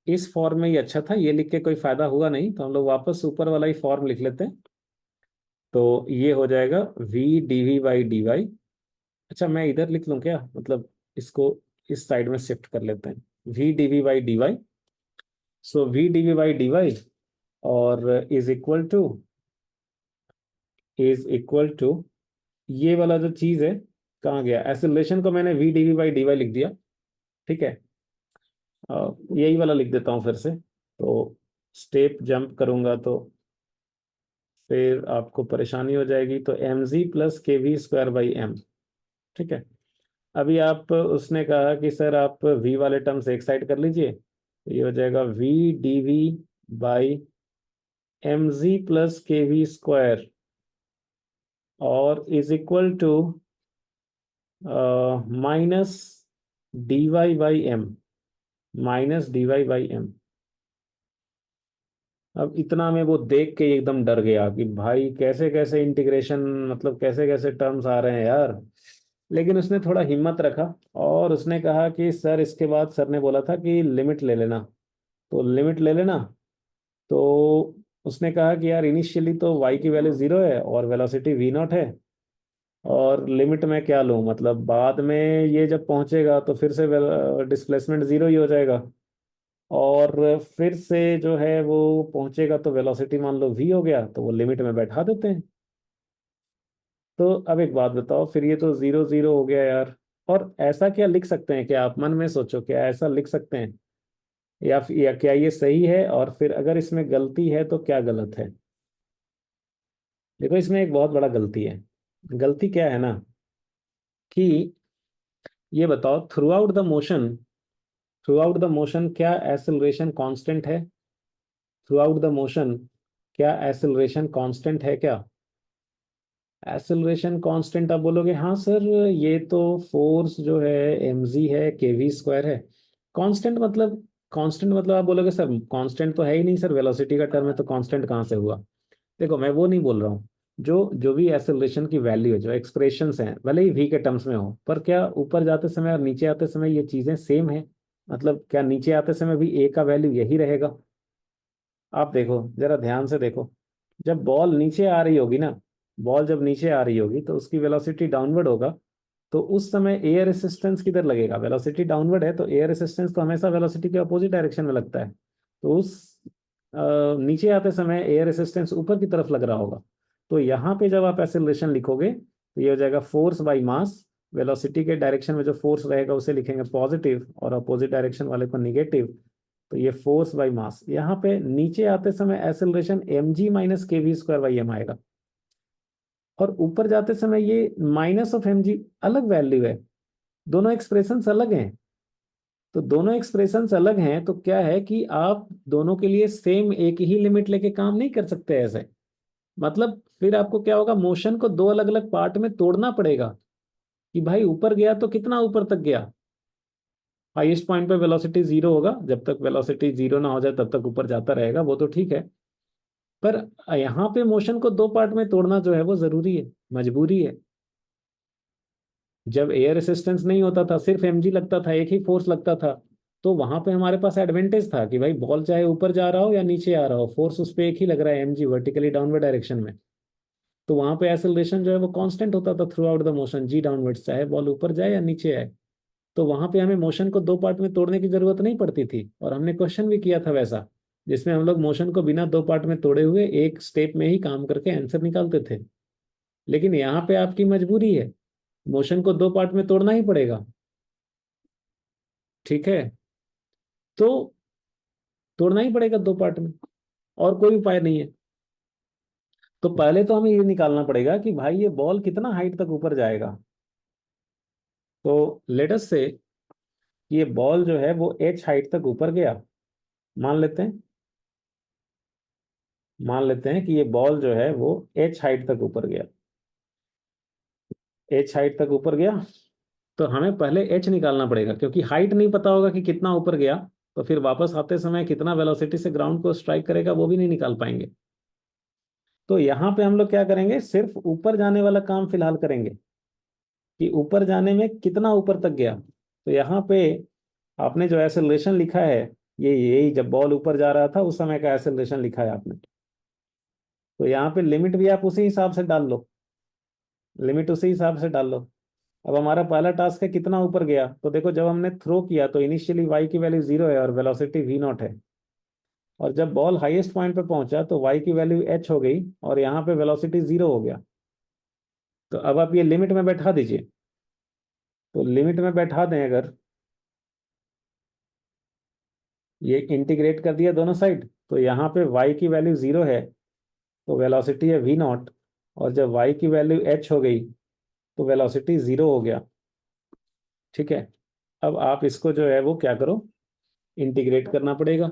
इस फॉर्म में ही अच्छा था, ये लिख के कोई फायदा हुआ नहीं, तो हम लोग वापस ऊपर वाला ही फॉर्म लिख लेते हैं। तो ये हो जाएगा v D we by D y. अच्छा मैं इधर लिख लूँ क्या, मतलब इसको इस साइड में शिफ्ट कर लेते हैं, v D we by D y. So v D we by D y, और इज इक्वल टू ये वाला जो चीज है कहाँ गया, एक्सेलरेशन को मैंने v D we by D y लिख दिया। ठीक है, यही वाला लिख देता हूँ फिर से। तो स्टेप जंप करूंगा तो फिर आपको परेशानी हो जाएगी, तो एम जी प्लस के वी स्क्वायर बाई एम। ठीक है। अभी आप, उसने कहा कि सर आप v वाले टर्म्स एक साइड कर लीजिए, तो ये हो जाएगा v d we by M G plus के वी स्क्वायर, और is equal to minus d y by m, minus d y by M. अब इतना में वो देख के एकदम डर गया कि भाई कैसे कैसे इंटीग्रेशन, मतलब कैसे कैसे टर्म्स आ रहे हैं यार। लेकिन उसने थोड़ा हिम्मत रखा और उसने कहा कि सर, इसके बाद सर ने बोला था कि लिमिट ले लेना, तो लिमिट ले लेना। तो उसने कहा कि यार इनिशियली तो y की वैल्यू 0 है और वेलोसिटी v0 है, और लिमिट में क्या लूँ, मतलब बाद में ये जब पहुंचेगा तो फिर से डिस्प्लेसमेंट 0 ही हो जाएगा, और फिर से जो है वो पहुंचेगा तो वेलोसिटी मान लो v हो गया, तो वो लिमिट में बैठा देते हैं। तो अब एक बात बताओ, फिर ये तो 0 0 हो गया यार। और ऐसा क्या लिख सकते हैं, क्या आप मन में सोचो, क्या ऐसा लिख सकते हैं, या क्या ये सही है, और फिर अगर इसमें गलती है तो क्या गलत है। देखो, इसमें एक बहुत बड़ा गलती है। गलती क्या है ना, कि ये बताओ, थ्रू आउट द मोशन क्या एक्सेलरेशन कांस्टेंट है। थ्रू आउट द मोशन क्या एक्सेलरेशन कांस्टेंट है क्या। एक्सेलरेशन कांस्टेंट आप बोलोगे हाँ सर, ये तो फोर्स जो है mg है, kv² है। कांस्टेंट मतलब, आप बोलोगे सर कांस्टेंट तो है ही नहीं सर, वेलोसिटी का टर्म है तो कांस्टेंट कहाँ से हुआ। देखो, मैं वो नहीं बोल रहा हूँ। जो जो भी एक्सेलरेशन की वैल्यू है, जो एक्सप्रेशंस हैं, भले ही v के टर्म्स में हो, पर क्या ऊपर जाते समय और नीचे आते समय ये चीजें सेम है। मतलब क्या नीचे आते समय भी a का वैल्यू यही रहेगा। आप देखो, जरा ध्यान से देखो, जब बॉल नीचे आ रही होगी ना, बॉल जब नीचे आ रही होगी तो उसकी वेलोसिटी डाउनवर्ड होगा, तो उस समय एयर रेसिस्टेंस किधर लगेगा, वेलोसिटी डाउनवर्ड है तो एयर रेसिस्टेंस तो हमेशा वेलोसिटी के अपोजिट डायरेक्शन में लगता है। तो नीचे आते समय एयर रेसिस्टेंस ऊपर की तरफ लग रहा होगा। तो यहाँ पे जब आप एक्सेलरेशन लिखोगे तो ये हो जाएगा फोर्स बाई मास। वेलोसिटी के डायरेक्शन में जो फोर्स रहेगा उसे लिखेंगे पॉजिटिव, और अपोजिट डायरेक्शन वाले को निगेटिव। तो ये फोर्स बाई मास, यहाँ पे नीचे आते समय एक्सेलरेशन mg - kv² आएगा, और ऊपर जाते समय ये -mg अलग वैल्यू है। दोनों एक्सप्रेशंस अलग हैं। तो दोनों एक्सप्रेशंस अलग हैं तो क्या है कि आप दोनों के लिए सेम एक ही लिमिट लेके काम नहीं कर सकते ऐसे। मतलब फिर आपको क्या होगा, मोशन को दो अलग अलग पार्ट में तोड़ना पड़ेगा, कि भाई ऊपर गया तो कितना ऊपर तक गया। हाईएस्ट पॉइंट पे वेलोसिटी 0 होगा, जब तक वेलोसिटी 0 ना हो जाए तब तक ऊपर जाता रहेगा, वो तो ठीक है। पर यहाँ पे मोशन को दो पार्ट में तोड़ना जो है वो जरूरी है, मजबूरी है। जब एयर रेसिस्टेंस नहीं होता था, सिर्फ mg लगता था, एक ही फोर्स लगता था, तो वहां पे हमारे पास एडवांटेज था कि भाई बॉल चाहे ऊपर जा रहा हो या नीचे आ रहा हो, फोर्स उस पर एक ही लग रहा है, mg वर्टिकली डाउनवर्ड डायरेक्शन में। तो वहां पे एक्सेलरेशन जो है वो कांस्टेंट होता था through out the motion, g downwards, चाहे बॉल ऊपर जाए या नीचे आए। तो वहां पे हमें मोशन को दो पार्ट में तोड़ने की जरूरत नहीं पड़ती थी, और हमने क्वेश्चन भी किया था वैसा, जिसमें हम लोग मोशन को बिना दो पार्ट में तोड़े हुए एक स्टेप में ही काम करके आंसर निकालते थे। लेकिन यहाँ पे आपकी मजबूरी है, मोशन को दो पार्ट में तोड़ना ही पड़ेगा। ठीक है, तो तोड़ना ही पड़ेगा दो पार्ट में, और कोई उपाय नहीं है। तो पहले तो हमें ये निकालना पड़ेगा कि भाई ये बॉल कितना हाइट तक ऊपर जाएगा। तो लेट अस से ये बॉल जो है वो h हाइट तक ऊपर गया। मान लेते हैं मान लेते हैं कि ये बॉल जो है वो h हाइट तक ऊपर गया। h हाइट तक ऊपर गया, तो हमें पहले h निकालना पड़ेगा, क्योंकि हाइट नहीं पता होगा कि कितना ऊपर गया, तो फिर वापस आते समय कितना वेलोसिटी से ग्राउंड को स्ट्राइक करेगा वो भी नहीं निकाल पाएंगे। तो यहाँ पे हम लोग क्या करेंगे, सिर्फ ऊपर जाने वाला काम फिलहाल करेंगे, कि ऊपर जाने में कितना ऊपर तक गया। तो यहाँ पे आपने जो एक्सेलरेशन लिखा है, ये यही जब बॉल ऊपर जा रहा था उस समय का एक्सेलरेशन लिखा है आपने। तो यहाँ पे लिमिट भी आप उसी हिसाब से डाल लो, लिमिट उसी हिसाब से डाल लो। अब हमारा पहला टास्क है कितना ऊपर गया, तो देखो जब हमने थ्रो किया तो इनिशियली y की वैल्यू 0 है और वेलोसिटी v0 है, और जब बॉल हाईएस्ट पॉइंट पे पहुंचा तो y की वैल्यू h हो गई और यहाँ पे वेलोसिटी 0 हो गया। तो अब आप ये लिमिट में बैठा दीजिए। तो लिमिट में बैठा दें अगर, ये इंटीग्रेट कर दिया दोनों साइड, तो यहाँ पे y की वैल्यू 0 है तो वेलोसिटी है v0, और जब y की वैल्यू h हो गई तो वेलोसिटी 0 हो गया। ठीक है, अब आप इसको जो है वो क्या करो, इंटीग्रेट करना पड़ेगा।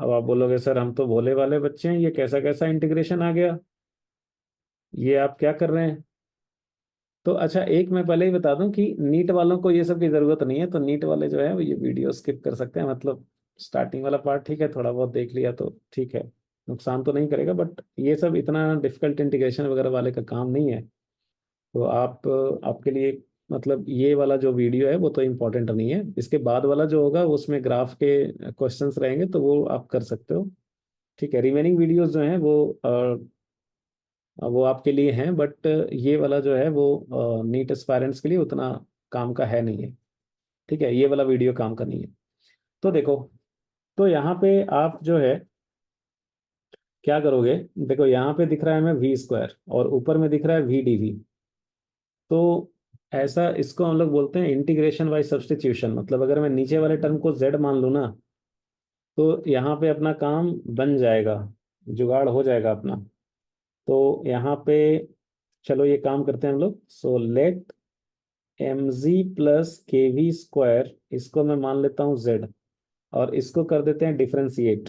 अब आप बोलोगे सर हम तो भोले वाले बच्चे हैं, ये कैसा कैसा इंटीग्रेशन आ गया, ये आप क्या कर रहे हैं। तो अच्छा, एक मैं पहले ही बता दूं कि नीट वालों को ये सब की जरूरत नहीं है, तो नीट वाले जो है वो ये वीडियो स्किप कर सकते हैं, मतलब स्टार्टिंग वाला पार्ट ठीक है, थोड़ा बहुत देख लिया तो ठीक है, नुकसान तो नहीं करेगा, बट ये सब इतना डिफिकल्ट इंटीग्रेशन वगैरह वाले का काम नहीं है। तो आप आपके लिए मतलब ये वाला जो वीडियो है वो तो इम्पोर्टेंट नहीं है, इसके बाद वाला जो होगा उसमें ग्राफ के क्वेश्चंस रहेंगे तो वो आप कर सकते हो। ठीक है, रिमेनिंग वीडियोस जो हैं वो आपके लिए हैं, बट ये वाला जो है वो नीट एस्पायरेंट्स के लिए उतना काम का है नहीं है। ठीक है, ये वाला वीडियो काम का नहीं है। तो देखो, तो यहाँ पे आप जो है क्या करोगे, देखो यहाँ पे दिख रहा है हमें वी स्क्वायर और ऊपर में दिख रहा है वी डी वी। तो ऐसा इसको हम लोग बोलते हैं इंटीग्रेशन बाय सब्स्टिट्यूशन। मतलब अगर मैं नीचे वाले टर्म को z मान लूँ ना, तो यहाँ पे अपना काम बन जाएगा, जुगाड़ हो जाएगा अपना। तो यहाँ पे चलो ये काम करते हैं हम लोग। सो लेट एम जी प्लस के वी स्क्वायर, इसको मैं मान लेता हूँ z, और इसको कर देते हैं डिफ्रेंशिएट।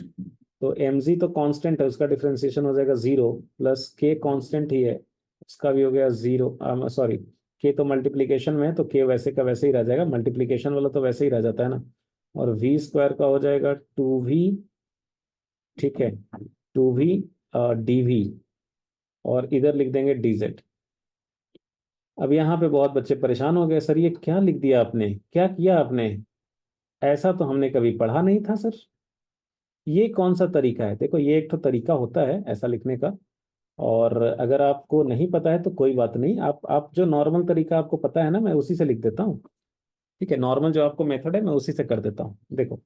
तो एम जी तो कांस्टेंट है, उसका डिफ्रेंशिएशन हो जाएगा 0, प्लस के कांस्टेंट ही है, उसका भी हो गया 0। सॉरी, के तो मल्टीप्लीकेशन में है तो के वैसे का वैसे ही रह जाएगा, मल्टीप्लीकेशन वाला तो वैसे ही रह जाता है ना। और वी स्क्वायर का हो जाएगा 2v। ठीक है, 2v डी वी, और इधर लिख देंगे dz। अब यहाँ पे बहुत बच्चे परेशान हो गए, सर ये क्या लिख दिया आपने, क्या किया आपने, ऐसा तो हमने कभी पढ़ा नहीं था सर। ये कौन सा तरीका है? देखो ये एक तो तरीका होता है ऐसा लिखने का, और अगर आपको नहीं पता है तो कोई बात नहीं, आप जो नॉर्मल तरीका आपको पता है ना, मैं उसी से लिख देता हूँ। ठीक है, नॉर्मल जो आपको मेथड है मैं उसी से कर देता हूँ। देखो,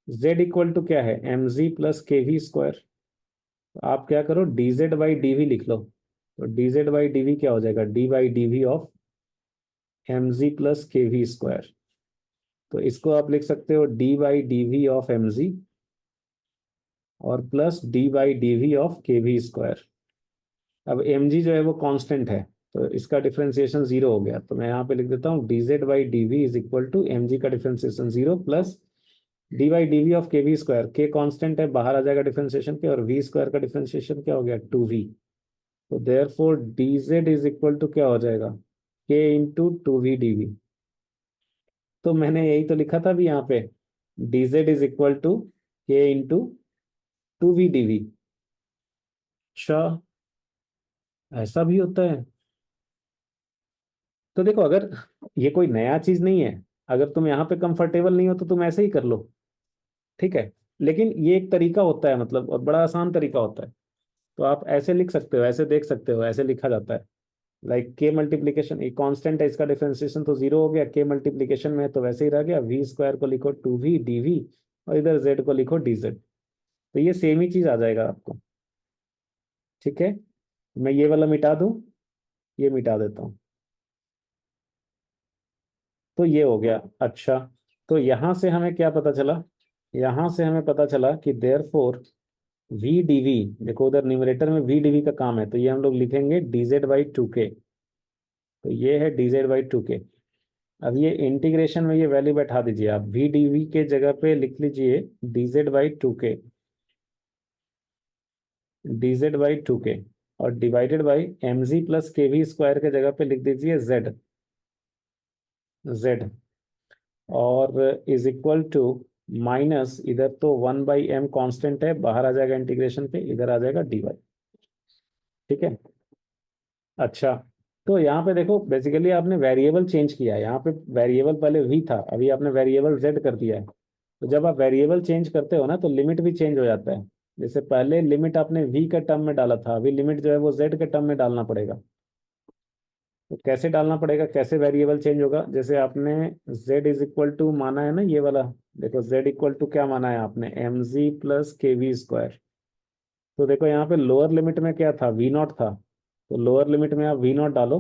z इक्वल टू क्या है, एम जी प्लस के वी स्क्वायर। आप क्या करो, D Z by D V लिख लो। तो D Z by D V क्या हो जाएगा, D by D V of M G plus के वी स्क्वायर। तो इसको आप लिख सकते हो D by D V of M G, और plus D by D V of K we square. अब एम जी जो है वो कांस्टेंट है, तो इसका डिफरेंशिएशन 0 हो गया, तो मैं यहाँ पे लिख देता हूँ D Z by D we is equal to M G का differentiation 0 plus D by D V of K we square. K constant है, बाहर आ जाएगा डिफरेंशिएशन के, और वी स्क्वायर का डिफरेंशिएशन क्या हो गया, 2v। तो therefore d z is equal to क्या हो जाएगा, के इंटू 2v डी वी। तो मैंने यही तो लिखा था भी यहाँ पे, d z is equal to k into 2v d v. अच्छा, ऐसा भी होता है? तो देखो, अगर ये कोई नया चीज नहीं है, अगर तुम यहाँ पे कंफर्टेबल नहीं हो तो तुम ऐसे ही कर लो। ठीक है, लेकिन ये एक तरीका होता है, मतलब और बड़ा आसान तरीका होता है। तो आप ऐसे लिख सकते हो, ऐसे देख सकते हो, ऐसे लिखा जाता है। लाइक के मल्टीप्लीकेशन, एक कांस्टेंट है, इसका डिफरेंशिएशन तो 0 हो गया, के मल्टीप्लीकेशन में है तो वैसे ही रह गया, वी स्क्वायर को लिखो 2v डी वी, और इधर जेड को लिखो डी जेड। तो ये सेम ही चीज आ जाएगा आपको। ठीक है, मैं ये वाला मिटा दूं, ये मिटा देता हूँ, तो ये हो गया। अच्छा, तो यहां से हमें क्या पता चला, यहां से हमें पता चला कि therefore v D v, देखो उधर न्यूमरेटर में वी डी वी का काम है, तो ये हम लोग लिखेंगे डी जेड बाई टू के। तो ये है डी जेड बाई टू के। अब ये इंटीग्रेशन में ये वैल्यू बैठा दीजिए, आप वी डी वी के जगह पे लिख लीजिए d Z by two k, d Z by two k, और divided by M G plus के वी स्क्वायर के जगह पे लिख दीजिए जेड, जेड, और इज इक्वल टू माइनस, इधर तो 1/m कांस्टेंट है, बाहर आ जाएगा इंटीग्रेशन पे, इधर आ जाएगा डी वाई। ठीक है। अच्छा, तो यहाँ पे देखो बेसिकली आपने वेरिएबल चेंज किया है, यहाँ पे वेरिएबल पहले v था, अभी आपने वेरिएबल z कर दिया है। तो जब आप वेरिएबल चेंज करते हो ना तो लिमिट भी चेंज हो जाता है। जैसे पहले लिमिट आपने v के टर्म में डाला था, अभी लिमिट जो है वो z के टर्म में डालना पड़ेगा। तो कैसे डालना पड़ेगा, कैसे वेरिएबल चेंज होगा, जैसे आपने z इज इक्वल टू माना है ना ये वाला, देखो z इक्वल टू क्या माना है आपने, एम जी प्लस के वी स्क्वायर। तो देखो यहाँ पे लोअर लिमिट में क्या था, वी नॉट था, तो लोअर लिमिट में आप वी नॉट डालो,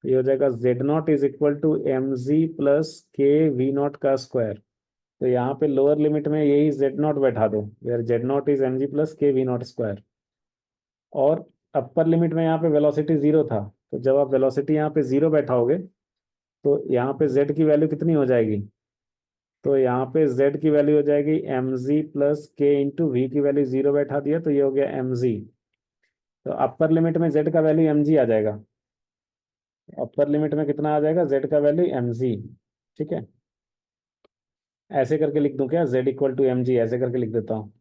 तो ये हो जाएगा z nought is equal to M G plus के वी नॉट का स्क्वायर। तो यहाँ पे लोअर लिमिट में यही जेड नॉट बैठा दो, where z nought is M G plus के वी नॉट स्क्वायर। और अपर लिमिट में यहाँ पे वेलोसिटी 0 था, तो जब आप वेलोसिटी यहाँ पे 0 बैठाओगे तो यहाँ पे जेड की वैल्यू कितनी हो जाएगी, तो यहाँ पे जेड की वैल्यू हो जाएगी एम जी प्लस के इंटू वी की वैल्यू 0 बैठा दिया, तो ये हो गया एम जी। तो अपर लिमिट में जेड का वैल्यू एम जी आ जाएगा, अपर लिमिट में कितना आ जाएगा, जेड का वैल्यू एम जी। ठीक है, ऐसे करके लिख दूं क्या, z equal to M g, ऐसे करके लिख देता हूँ।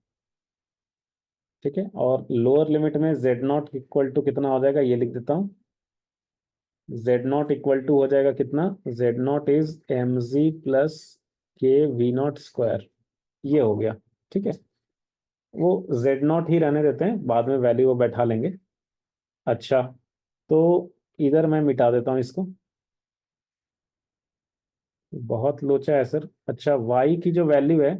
ठीक है, और लोअर लिमिट में z नॉट इक्वल टू कितना हो जाएगा, ये लिख देता हूँ। z नॉट इक्वल टू हो जाएगा कितना, z nought is M G plus के वी नॉट स्क्वायर, ये हो गया। ठीक है, वो z नॉट ही रहने देते हैं, बाद में वैल्यू वो बैठा लेंगे। अच्छा, तो इधर मैं मिटा देता हूँ इसको। बहुत लोचा है सर। अच्छा, y की जो वैल्यू है,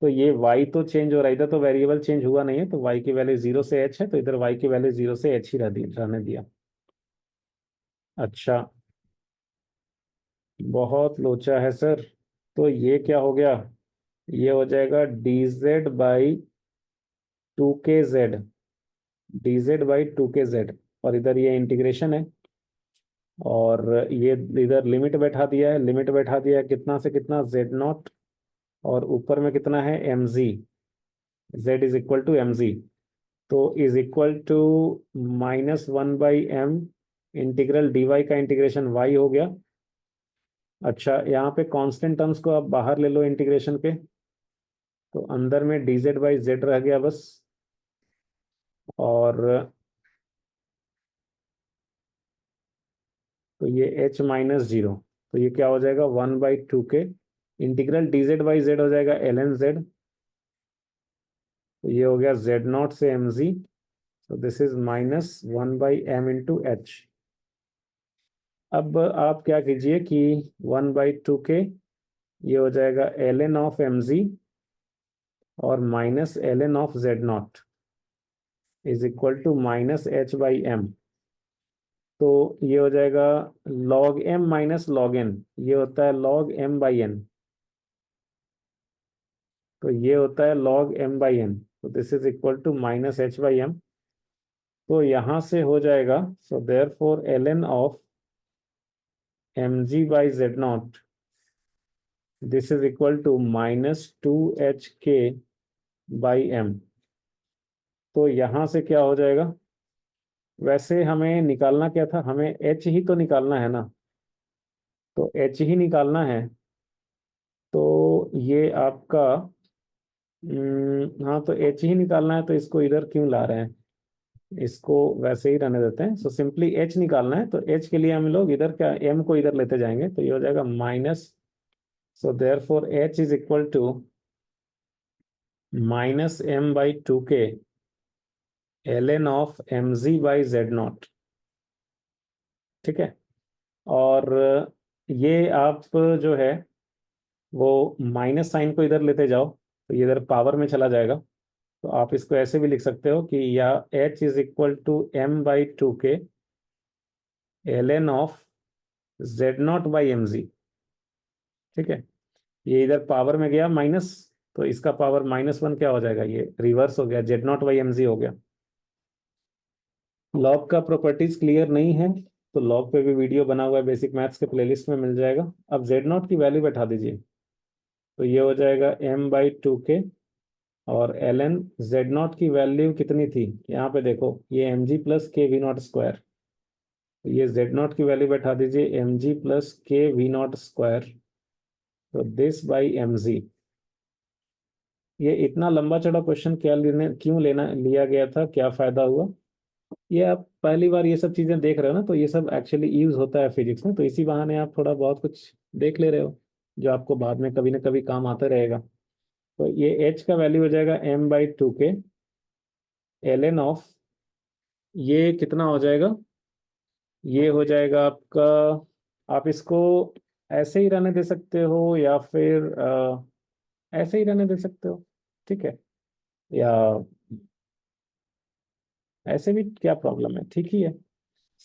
तो ये y तो चेंज हो रहा है, इधर तो वेरिएबल चेंज हुआ नहीं है, तो y की वैल्यू 0 से h है, तो इधर y की वैल्यू 0 से h ही रहने दिया। अच्छा, बहुत लोचा है सर। तो ये क्या हो गया, ये हो जाएगा dz/2kz, dz/2kz, और इधर ये इंटीग्रेशन है, और ये इधर लिमिट बैठा दिया है, लिमिट बैठा दिया है कितना से कितना, z नॉट, और ऊपर में कितना है M G, z is equal to M G, तो is equal to -1/m integral dy का इंटीग्रेशन y हो गया। अच्छा, यहाँ पे कांस्टेंट टर्म्स को आप बाहर ले लो इंटीग्रेशन के, तो अंदर में dz/z रह गया बस, और तो ये h-0, तो ये क्या हो जाएगा 1/2k इंटीग्रल dz/z हो जाएगा ln z, तो ये हो गया z नॉट से एम जी, तो this is -1/m into H. अब आप क्या कीजिए कि 1/2k, ये हो जाएगा ln ऑफ एम जी, और minus ln of z nought is equal to -h/m, तो ये हो जाएगा log m minus log n, ये होता है log m/n, तो ये होता है log m/n, तो this is equal to -h/m, तो यहाँ से हो जाएगा, so therefore ln of mg/z0, this is equal to -2hk/m। तो यहाँ से क्या हो जाएगा, वैसे हमें निकालना क्या था, हमें h ही तो निकालना है ना, तो h ही निकालना है, तो ये आपका हाँ, तो h ही निकालना है, तो इसको इधर क्यों ला रहे हैं, इसको वैसे ही रहने देते हैं। सो सिंपली h निकालना है, तो h के लिए हम लोग इधर क्या, m को इधर लेते जाएंगे, तो ये हो जाएगा minus, so therefore h is equal to -m/2k ln of mg/z0। ठीक है, और ये आप जो है वो माइनस साइन को इधर लेते जाओ, तो ये इधर पावर में चला जाएगा, तो आप इसको ऐसे भी लिख सकते हो कि या h is equal to m/2k ln of z0/mg। ठीक है, ये इधर पावर में गया माइनस, तो इसका पावर -1 क्या हो जाएगा, ये रिवर्स हो गया, z0/mg हो गया। लॉग का प्रॉपर्टीज क्लियर नहीं है, तो लॉग पे भी वीडियो बना हुआ है, बेसिक मैथ्स के प्लेलिस्ट में मिल जाएगा। अब z0 की वैल्यू बैठा दीजिए, तो ये हो जाएगा m/2k, और ln z0 की वैल्यू कितनी थी, यहाँ पे देखो, ये mg प्लस के वी नॉट स्क्वायर, तो ये z0 की वैल्यू बैठा दीजिए mg प्लस के वी नॉट स्क्वायर, तो दिस बाई mg। ये इतना लंबा चौड़ा क्वेश्चन क्या लेने, क्यों लेना लिया गया था, क्या फायदा हुआ, ये आप पहली बार ये सब चीजें देख रहे हो ना, तो ये सब एक्चुअली यूज होता है फिजिक्स में, तो इसी बहाने आप थोड़ा बहुत कुछ देख ले रहे हो, जो आपको बाद में कभी ना कभी काम आता रहेगा। तो ये h का वैल्यू हो जाएगा m/2k ln ऑफ, ये कितना हो जाएगा, ये हो जाएगा आपका, आप इसको ऐसे ही रहने दे सकते हो, या फिर ऐसे ही रहने दे सकते हो। ठीक है, या ऐसे भी क्या प्रॉब्लम है, ठीक ही है।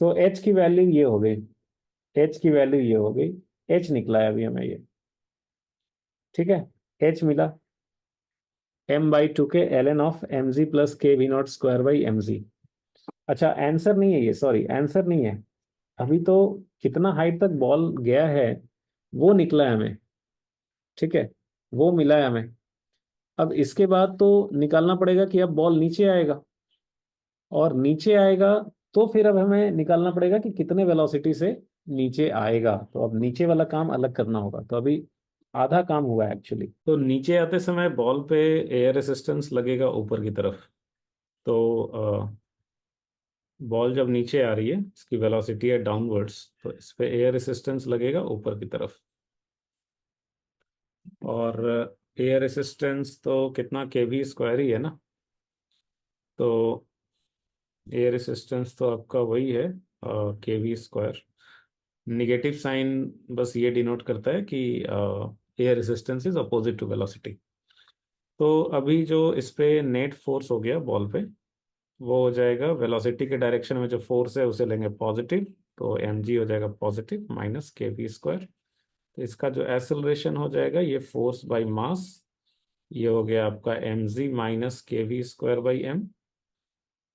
सो h की वैल्यू ये हो गई, h की वैल्यू ये हो गई, h निकला है अभी हमें ये। ठीक है, h मिला m/2k ln of mg plus के we not square by M G. अच्छा, आंसर नहीं है ये, सॉरी आंसर नहीं है, अभी तो कितना हाइट तक बॉल गया है वो निकला है हमें। ठीक है, वो मिला है हमें। अब इसके बाद तो निकालना पड़ेगा कि अब बॉल नीचे आएगा, और नीचे आएगा, तो फिर अब हमें निकालना पड़ेगा कि कितने वेलोसिटी से नीचे आएगा, तो अब नीचे वाला काम अलग करना होगा। तो अभी आधा काम हुआ एक्चुअली। तो नीचे आते समय बॉल पे एयर रेसिस्टेंस लगेगा ऊपर की तरफ। तो बॉल जब नीचे आ रही है, इसकी वेलोसिटी है डाउनवर्ड्स, तो इस पे एयर रेसिस्टेंस लगेगा ऊपर की तरफ। और एयर रेसिस्टेंस तो कितना, केवी स्क्वायर ही है ना। तो एयर रेसिस्टेंस तो आपका वही है, केवी स्क्वायर। निगेटिव साइन बस ये डिनोट करता है कि air resistance is opposite to velocity. तो अभी जो इस पे नेट फोर्स हो गया बॉल पे, वो हो जाएगा वेलोसिटी के डायरेक्शन में जो फोर्स है उसे लेंगे पॉजिटिव। तो एम जी हो जाएगा पॉजिटिव माइनस के वी स्क्वायर। तो इसका जो एक्सेलरेशन हो जाएगा ये फोर्स बाई मास, ये हो गया आपका एम जी माइनस के वी स्क्वायर बाई एम।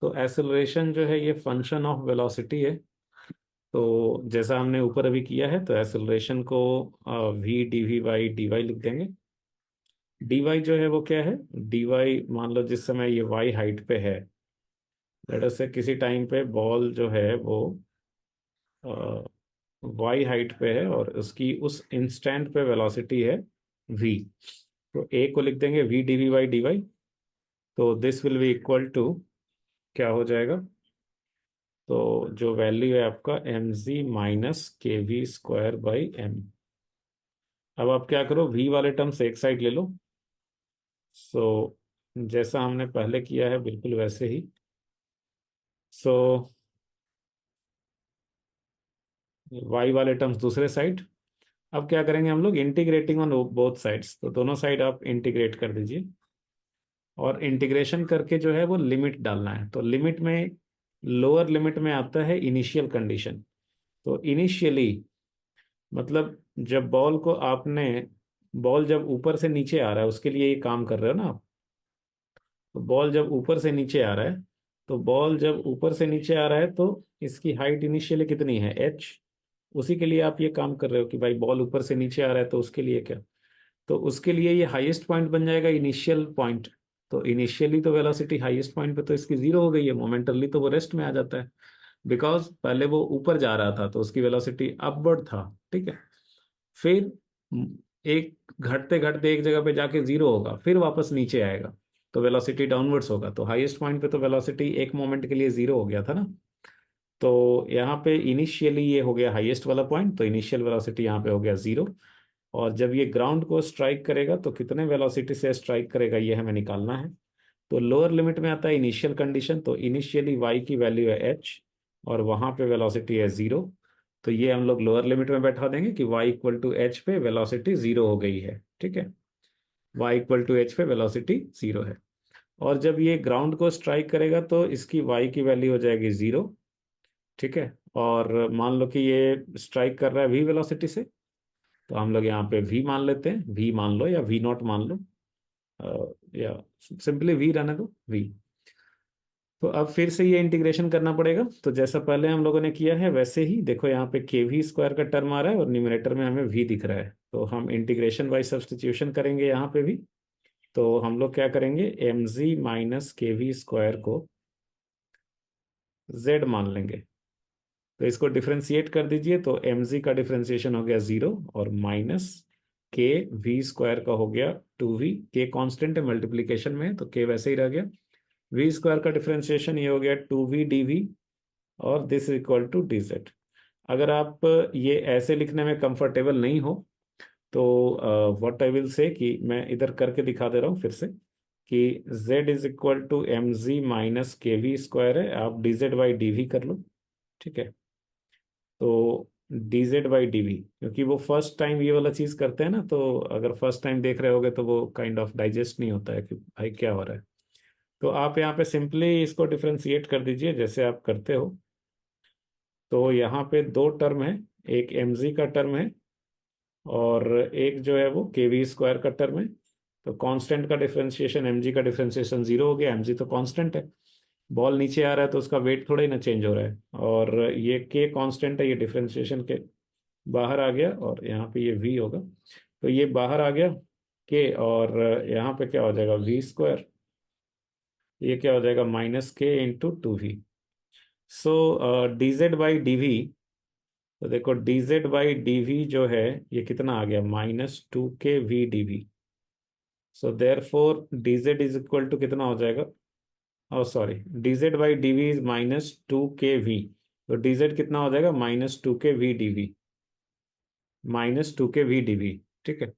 तो एक्सेलरेशन जो है ये फंक्शन ऑफ वेलोसिटी है। तो जैसा हमने ऊपर अभी किया है, तो एक्सेलरेशन को v D we by D y लिख देंगे। डी वाई जो है वो क्या है, डी वाई मान लो जिस समय ये वाई हाइट पे है, लेट अस से किसी टाइम पे बॉल जो है वो वाई हाइट पे है और उसकी उस इंस्टेंट पे वेलोसिटी है वी। तो ए को लिख देंगे we D we by D Y. तो this will be equal to, क्या हो जाएगा, तो जो वैल्यू है आपका एम जी माइनस के वी स्क्वायर बाई एम। अब आप क्या करो, वी वाले टर्म से एक साइड ले लो। सो जैसा हमने पहले किया है बिल्कुल वैसे ही। सो वाई वाले टर्म्स दूसरे साइड। अब क्या करेंगे हम लोग, इंटीग्रेटिंग ऑन बोथ साइड्स, तो दोनों साइड आप इंटीग्रेट कर दीजिए। और इंटीग्रेशन करके जो है वो लिमिट डालना है। तो लिमिट में, लोअर लिमिट में आता है इनिशियल कंडीशन। तो इनिशियली मतलब जब बॉल को आपने, बॉल जब ऊपर से नीचे आ रहा है उसके लिए ये काम कर रहे हो ना आप। तो बॉल जब ऊपर से नीचे आ रहा है, तो बॉल जब ऊपर से नीचे आ रहा है तो इसकी हाइट इनिशियली कितनी है, एच। उसी के लिए आप ये काम कर रहे हो कि भाई बॉल ऊपर से नीचे आ रहा है तो उसके लिए क्या, तो उसके लिए ये हाईएस्ट पॉइंट बन जाएगा इनिशियल पॉइंट। तो इनिशियली तो वेलोसिटी हाईएस्ट पॉइंट पे तो इसकी जीरो हो गई है, मोमेंटली तो वो रेस्ट में आ जाता है। बिकॉज पहले वो ऊपर जा रहा था तो उसकी वेलोसिटी अपवर्ड था, ठीक है। फिर एक घटते घटते एक जगह पे जाके जीरो होगा, फिर वापस नीचे आएगा, तो वेलोसिटी डाउनवर्ड्स होगा। तो हाईएस्ट पॉइंट पे तो वेलोसिटी एक मोमेंट के लिए जीरो हो गया था ना। तो यहाँ पे इनिशियली ये हो गया हाईएस्ट वाला पॉइंट, तो इनिशियल वेलोसिटी यहाँ पे हो गया जीरो। और जब ये ग्राउंड को स्ट्राइक करेगा तो कितने वेलोसिटी से स्ट्राइक करेगा ये हमें निकालना है। तो लोअर लिमिट में आता है इनिशियल कंडीशन, तो इनिशियली वाई की वैल्यू है एच और वहां पे वेलोसिटी है जीरो। तो ये हम लोग लोअर लिमिट में बैठा देंगे कि वाई इक्वल टू एच पे वेलोसिटी जीरो हो गई है, ठीक है। वाई इक्वल टू एच पे वेलोसिटी जीरो है। और जब ये ग्राउंड को स्ट्राइक करेगा तो इसकी वाई की वैल्यू हो जाएगी जीरो, ठीक है। और मान लो कि ये स्ट्राइक कर रहा है वी वेलोसिटी से, तो हम लोग यहाँ पे वी मान लेते हैं, वी मान लो या वी नॉट मान लो, या सिंपली वी रहने दो, वी। तो अब फिर से ये इंटीग्रेशन करना पड़ेगा। तो जैसा पहले हम लोगों ने किया है वैसे ही देखो, यहाँ पे के वी स्क्वायर का टर्म आ रहा है और न्यूमरेटर में हमें वी दिख रहा है, तो हम इंटीग्रेशन बाई सब्सटीट्यूशन करेंगे यहाँ पे भी। तो हम लोग क्या करेंगे, एम जी माइनस के वी स्क्वायर को जेड मान लेंगे। तो इसको डिफ्रेंशिएट कर दीजिए, तो एम जी का डिफ्रेंशिएशन हो गया जीरो और माइनस के वी स्क्वायर का हो गया टू वी। के कॉन्स्टेंट है मल्टीप्लीकेशन में, तो के वैसे ही रह गया। वी स्क्वायर का डिफ्रेंशिएशन ये हो गया टू वी डी वी और this equal to d z. अगर आप ये ऐसे लिखने में कंफर्टेबल नहीं हो तो व्हाट आई विल से कि मैं इधर करके दिखा दे रहा हूँ फिर से, कि z is equal to M G minus के वी स्क्वायर है, आप d Z by D v कर लो, ठीक है। तो D Z by D v, क्योंकि वो फर्स्ट टाइम ये वाला चीज करते हैं ना, तो अगर फर्स्ट टाइम देख रहे होगे तो वो काइंड ऑफ डाइजेस्ट नहीं होता है कि भाई क्या हो रहा है। तो आप यहाँ पे सिंपली इसको डिफ्रेंशिएट कर दीजिए जैसे आप करते हो। तो यहाँ पे दो टर्म है, एक एम जी का टर्म है और एक जो है वो के वी स्क्वायर का टर्म है। तो कांस्टेंट का डिफरेंशिएशन, एम जी का डिफरेंशिएशन जीरो हो गया, एम जी तो कांस्टेंट है। बॉल नीचे आ रहा है तो उसका वेट थोड़ा ही ना चेंज हो रहा है। और ये के कांस्टेंट है, ये डिफरेंशिएशन के बाहर आ गया और यहाँ पे ये वी होगा। तो ये बाहर आ गया के, और यहाँ पे क्या हो जाएगा वी स्क्वायर, ये क्या हो जाएगा minus k into two v. So d Z by D v तो देखो d Z by D v जो है ये कितना आ गया, -2 k v dv। So therefore d z is equal to कितना हो जाएगा, और sorry, d Z by D we is -2 k v। तो डी जेड कितना हो जाएगा, -2 k v dv, -2 k v dv। ठीक है,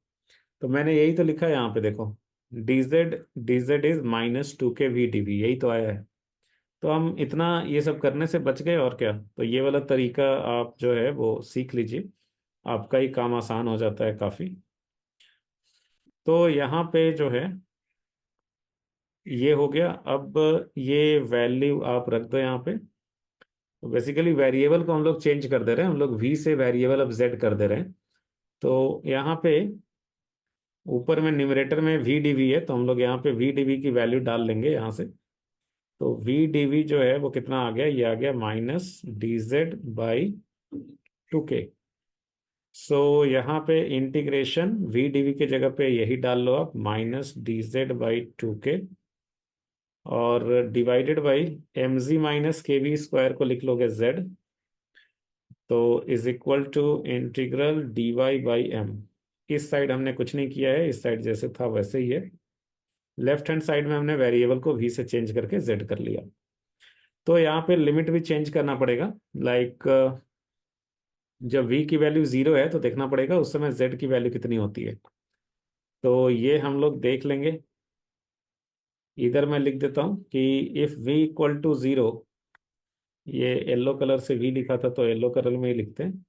तो मैंने यही तो लिखा है यहाँ पे देखो, d z is -2 k v dv, यही तो आया है। तो हम इतना ये सब करने से बच गए और क्या। तो ये वाला तरीका आप जो है वो सीख लीजिए, आपका ही काम आसान हो जाता है काफ़ी। तो यहाँ पे जो है ये हो गया। अब ये वैल्यू आप रख दो यहाँ पे। तो बेसिकली वेरिएबल को हम लोग चेंज कर दे रहे हैं, हम लोग वी से वेरिएबल अब जेड कर दे रहे हैं। तो यहाँ पे ऊपर में न्यूमरेटर में वी डी वी है, तो हम लोग यहाँ पे वी डी वी की वैल्यू डाल लेंगे यहाँ से। तो वी डी वी जो है वो कितना आ गया, ये आ गया -dz/2k। सो यहाँ पे इंटीग्रेशन वी डी वी की जगह पे यही डाल लो आप, -dz/2k, और divided by M G minus के वी स्क्वायर को लिख लोगे z। तो is equal to integral D y by m. इस साइड हमने कुछ नहीं किया है, इस साइड जैसे था वैसे ही है। लेफ्ट हैंड साइड में हमने वेरिएबल को v से चेंज करके z कर लिया। तो यहाँ पे लिमिट भी चेंज करना पड़ेगा। लाइक जब v की वैल्यू 0 है तो देखना पड़ेगा उस समय z की वैल्यू कितनी होती है। तो ये हम लोग देख लेंगे। इधर मैं लिख देता हूँ कि इफ v इक्वल टू 0, ये येलो कलर से v लिखा था तो येलो कलर में ही लिखते हैं।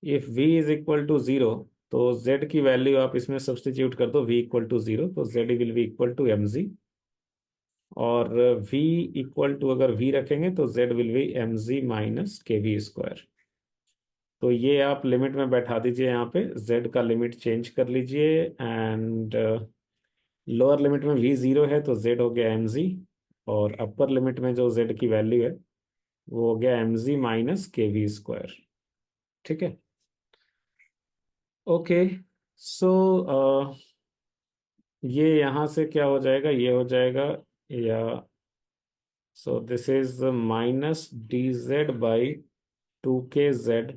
If v is equal to 0, तो z की वैल्यू आप इसमें सब्सटीट्यूट कर दो, v इक्वल टू 0, तो z will be equal to M G. और v इक्वल टू अगर v रखेंगे तो z will be M ji minus के वी स्क्वायर। तो ये आप लिमिट में बैठा दीजिए, यहाँ पे z का लिमिट चेंज कर लीजिए। एंड लोअर लिमिट में v 0 है तो z हो गया एम जी, और अपर लिमिट में जो z की वैल्यू है वो हो गया एम जी माइनस के वी स्क्वायर। ठीक है, ओके। सो ये यहाँ से क्या हो जाएगा, ये हो जाएगा, या so this is -dz/2kz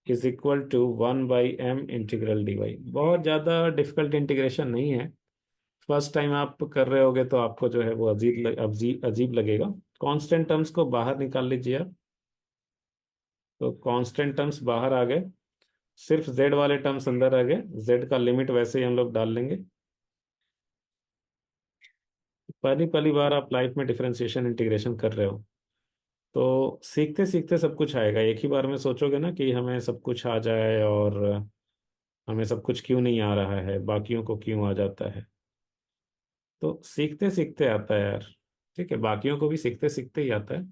is equal to 1/m integral D Y. बहुत ज़्यादा डिफिकल्ट इंटीग्रेशन नहीं है। फर्स्ट टाइम आप कर रहे होगे तो आपको जो है वो अजीब लगेगा। कांस्टेंट टर्म्स को बाहर निकाल लीजिए आप। तो कांस्टेंट टर्म्स बाहर आ गए, सिर्फ z वाले टर्म्स अंदर आ गए। z का लिमिट वैसे ही हम लोग डाल लेंगे। पहली पहली बार आप लाइफ में डिफरेंशिएशन इंटीग्रेशन कर रहे हो, तो सीखते सीखते सब कुछ आएगा। एक ही बार में सोचोगे ना कि हमें सब कुछ आ जाए, और हमें सब कुछ क्यों नहीं आ रहा है, बाकियों को क्यों आ जाता है। तो सीखते सीखते आता है यार। ठीक है, बाकियों को भी सीखते सीखते ही आता है।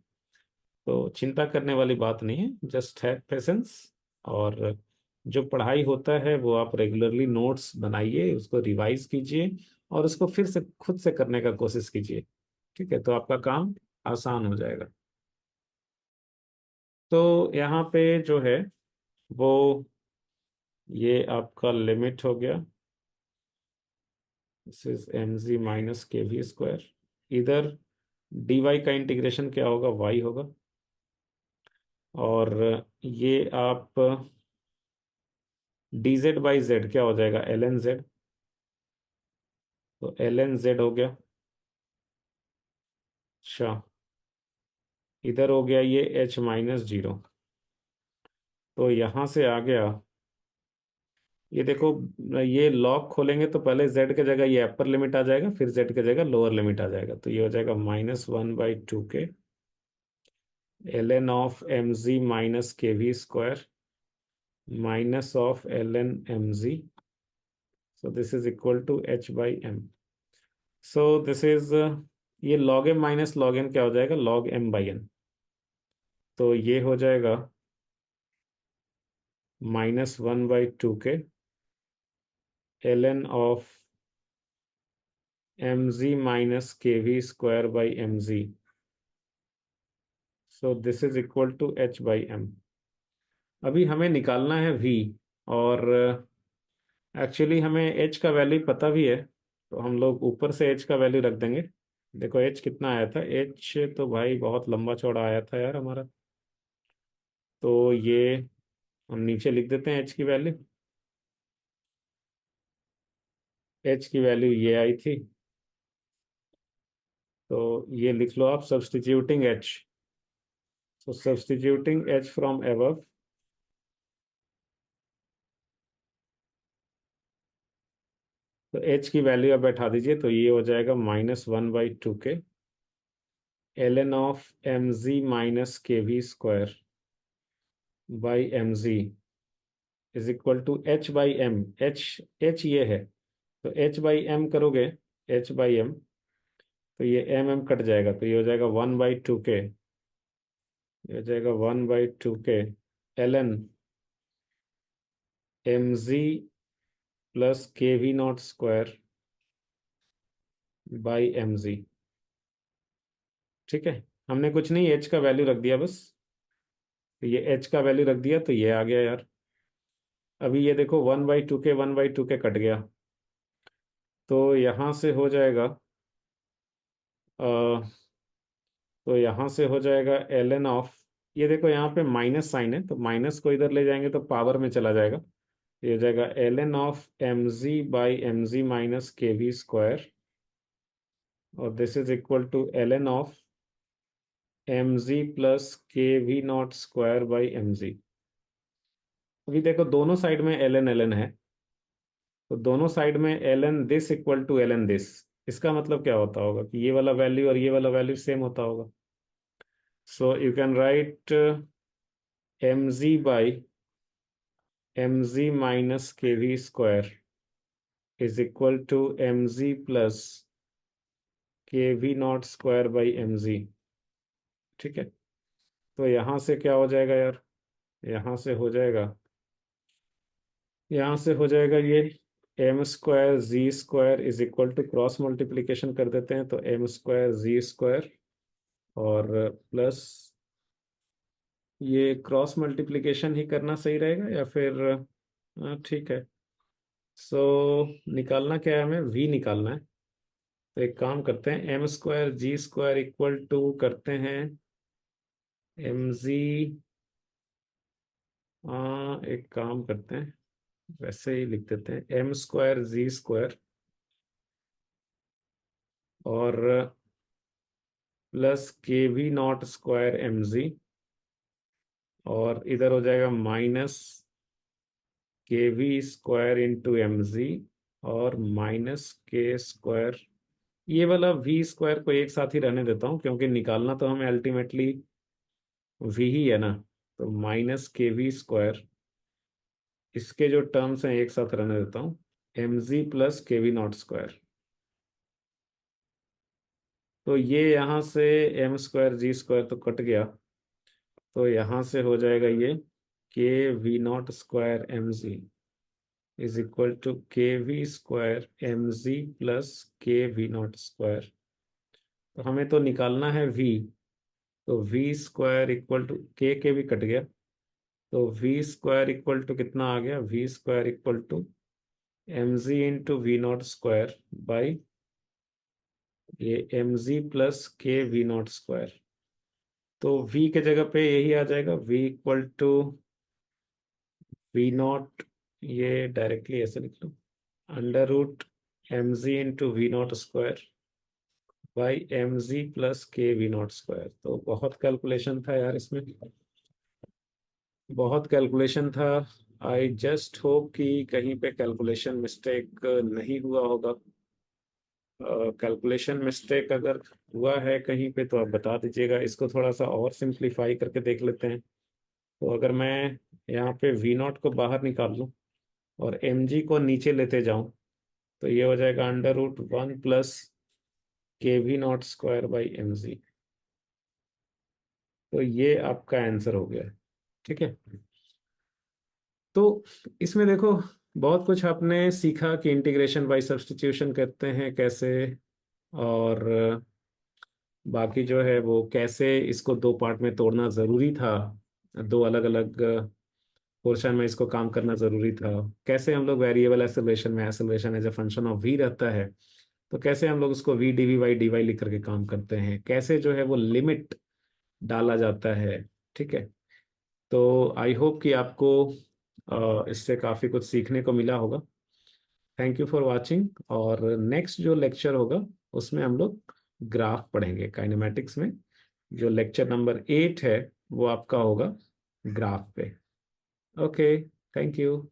तो चिंता करने वाली बात नहीं है, जस्ट हैव पेशेंस। और जो पढ़ाई होता है वो आप रेगुलरली नोट्स बनाइए, उसको रिवाइज कीजिए, और उसको फिर से खुद से करने का कोशिश कीजिए। ठीक है, तो आपका काम आसान हो जाएगा। तो यहाँ पे जो है वो ये आपका लिमिट हो गया, this is M G minus के वी स्क्वायर। इधर डी वाई का इंटीग्रेशन क्या होगा, वाई होगा। और ये आप डी जेड बाई जेड क्या हो जाएगा, एल एन जेड। तो एल एन जेड हो गया। अच्छा, इधर हो गया ये h-0। तो यहाँ से आ गया, ये देखो, ये लॉग खोलेंगे तो पहले z के जगह ये अपर लिमिट आ जाएगा, फिर z के जगह लोअर लिमिट आ जाएगा। तो ये हो जाएगा -1/2k ln of M G minus के we square minus of ln M G. So this is equal to h/m। So this is, ये log m minus log n क्या हो जाएगा, log m/n। तो ये हो जाएगा -1/2k ln of M G minus के we square by M G. So this is equal to h/m। अभी हमें निकालना है v, और एक्चुअली हमें h का वैल्यू पता भी है, तो हम लोग ऊपर से h का वैल्यू रख देंगे। देखो h कितना आया था, h तो भाई बहुत लंबा चौड़ा आया था यार हमारा। तो ये हम नीचे लिख देते हैं एच की वैल्यू। एच की वैल्यू ये आई थी, तो ये लिख लो आप substituting H. So substituting h from above, तो h की वैल्यू आप बैठा दीजिए, तो ये हो जाएगा -1/2k ln of M G minus के we square by M G is equal to H by M. H ये है, तो एच बाई एम करोगे, एच बाई एम, तो ये एम कट जाएगा, तो ये हो जाएगा 1/2k, ये हो जाएगा 1/2k ln एम जी प्लस के we not square by M G. ठीक है, हमने कुछ नहीं, एच का वैल्यू रख दिया बस, तो ये एच का वैल्यू रख दिया, तो ये आ गया यार। अभी ये देखो 1/2k 1/2k कट गया, तो यहाँ से हो जाएगा तो यहाँ से हो जाएगा ln ऑफ, ये देखो यहाँ पे माइनस साइन है, तो माइनस को इधर ले जाएंगे तो पावर में चला जाएगा, ये हो जाएगा ln of M G by M G minus के वी स्क्वायर, और this is equal to ln of M G plus के we not square by M G. अभी देखो दोनों साइड में ln है, तो दोनों साइड में ln this equal to ln this, इसका मतलब क्या होता होगा कि ये वाला वैल्यू और ये वाला वैल्यू सेम होता होगा। So you can write M G by M G minus के we square is equal to M G plus के we not square by M G. ठीक है, तो यहाँ से क्या हो जाएगा यार, यहाँ से हो जाएगा, यहाँ से हो जाएगा ये M square G square is equal to, cross multiplication कर देते हैं, तो एम स्क्वायर जी स्क्वायर और प्लस, ये क्रॉस मल्टीप्लिकेशन ही करना सही रहेगा या फिर ठीक है। सो निकालना क्या है, हमें वी निकालना है, तो एक काम करते हैं, M square G square equal to करते हैं एम जी, एक काम करते हैं, वैसे ही लिख देते हैं एम स्क्वायर जी स्क्वायर और प्लस के वी नॉट स्क्वायर एम जी, और इधर हो जाएगा माइनस के वी स्क्वायर इंटू एम जी और माइनस के स्क्वायर, ये वाला वी स्क्वायर को एक साथ ही रहने देता हूँ क्योंकि निकालना तो हमें अल्टीमेटली वी ही है ना, तो माइनस के वी स्क्वायर, इसके जो टर्म्स हैं एक साथ रहने देता हूँ, एम जी प्लस के वी नॉट स्क्वायर, तो ये यहाँ से एम स्क्वायर जी स्क्वायर तो कट गया, तो यहाँ से हो जाएगा ये K we not square M G is equal to K we square M ji plus के वी नॉट स्क्वायर, तो हमें तो निकालना है वी, तो वी स्क्वायर इक्वल टू के भी कट गया, तो वी स्क्वायर इक्वल टू कितना आ गया, V square equal to M G into V not square by ये एम जी प्लस के वी नॉट स्क्वायर, तो v के जगह पे यही आ जाएगा, v equal to V naught, ये डायरेक्टली ऐसे लिख लो, under root M G into V not square by M G plus के वी नॉट स्क्वायर। तो बहुत कैलकुलेशन था यार इसमें, बहुत कैलकुलेशन था। आई जस्ट होप कि कहीं पे कैलकुलेशन मिस्टेक नहीं हुआ होगा, कैलकुलेशन मिस्टेक अगर हुआ है कहीं पे तो आप बता दीजिएगा, इसको थोड़ा सा और सिंप्लीफाई करके देख लेते हैं। तो अगर मैं यहाँ पे वी नॉट को बाहर निकाल लूँ और एम जी को नीचे लेते जाऊं, तो ये हो जाएगा अंडर रूट 1 प्लस के we not square by M G, तो ये आपका आंसर हो गया। ठीक है, तो इसमें देखो बहुत कुछ आपने सीखा कि इंटीग्रेशन बाय सब्स्टिट्यूशन करते हैं कैसे, और बाकी जो है वो कैसे इसको दो पार्ट में तोड़ना ज़रूरी था, दो अलग अलग पोर्शन में इसको काम करना ज़रूरी था, कैसे हम लोग वेरिएबल एक्सेलरेशन में acceleration as a function of V रहता है, तो कैसे हम लोग उसको वी डी वाई लिख करके काम करते हैं, कैसे जो है वो लिमिट डाला जाता है। ठीक है, तो आई होप कि आपको इससे काफ़ी कुछ सीखने को मिला होगा। Thank you for watching. और नेक्स्ट जो लेक्चर होगा उसमें हम लोग ग्राफ पढ़ेंगे काइनेमेटिक्स में। जो लेक्चर नंबर 8 है वो आपका होगा ग्राफ पे। Okay, thank you.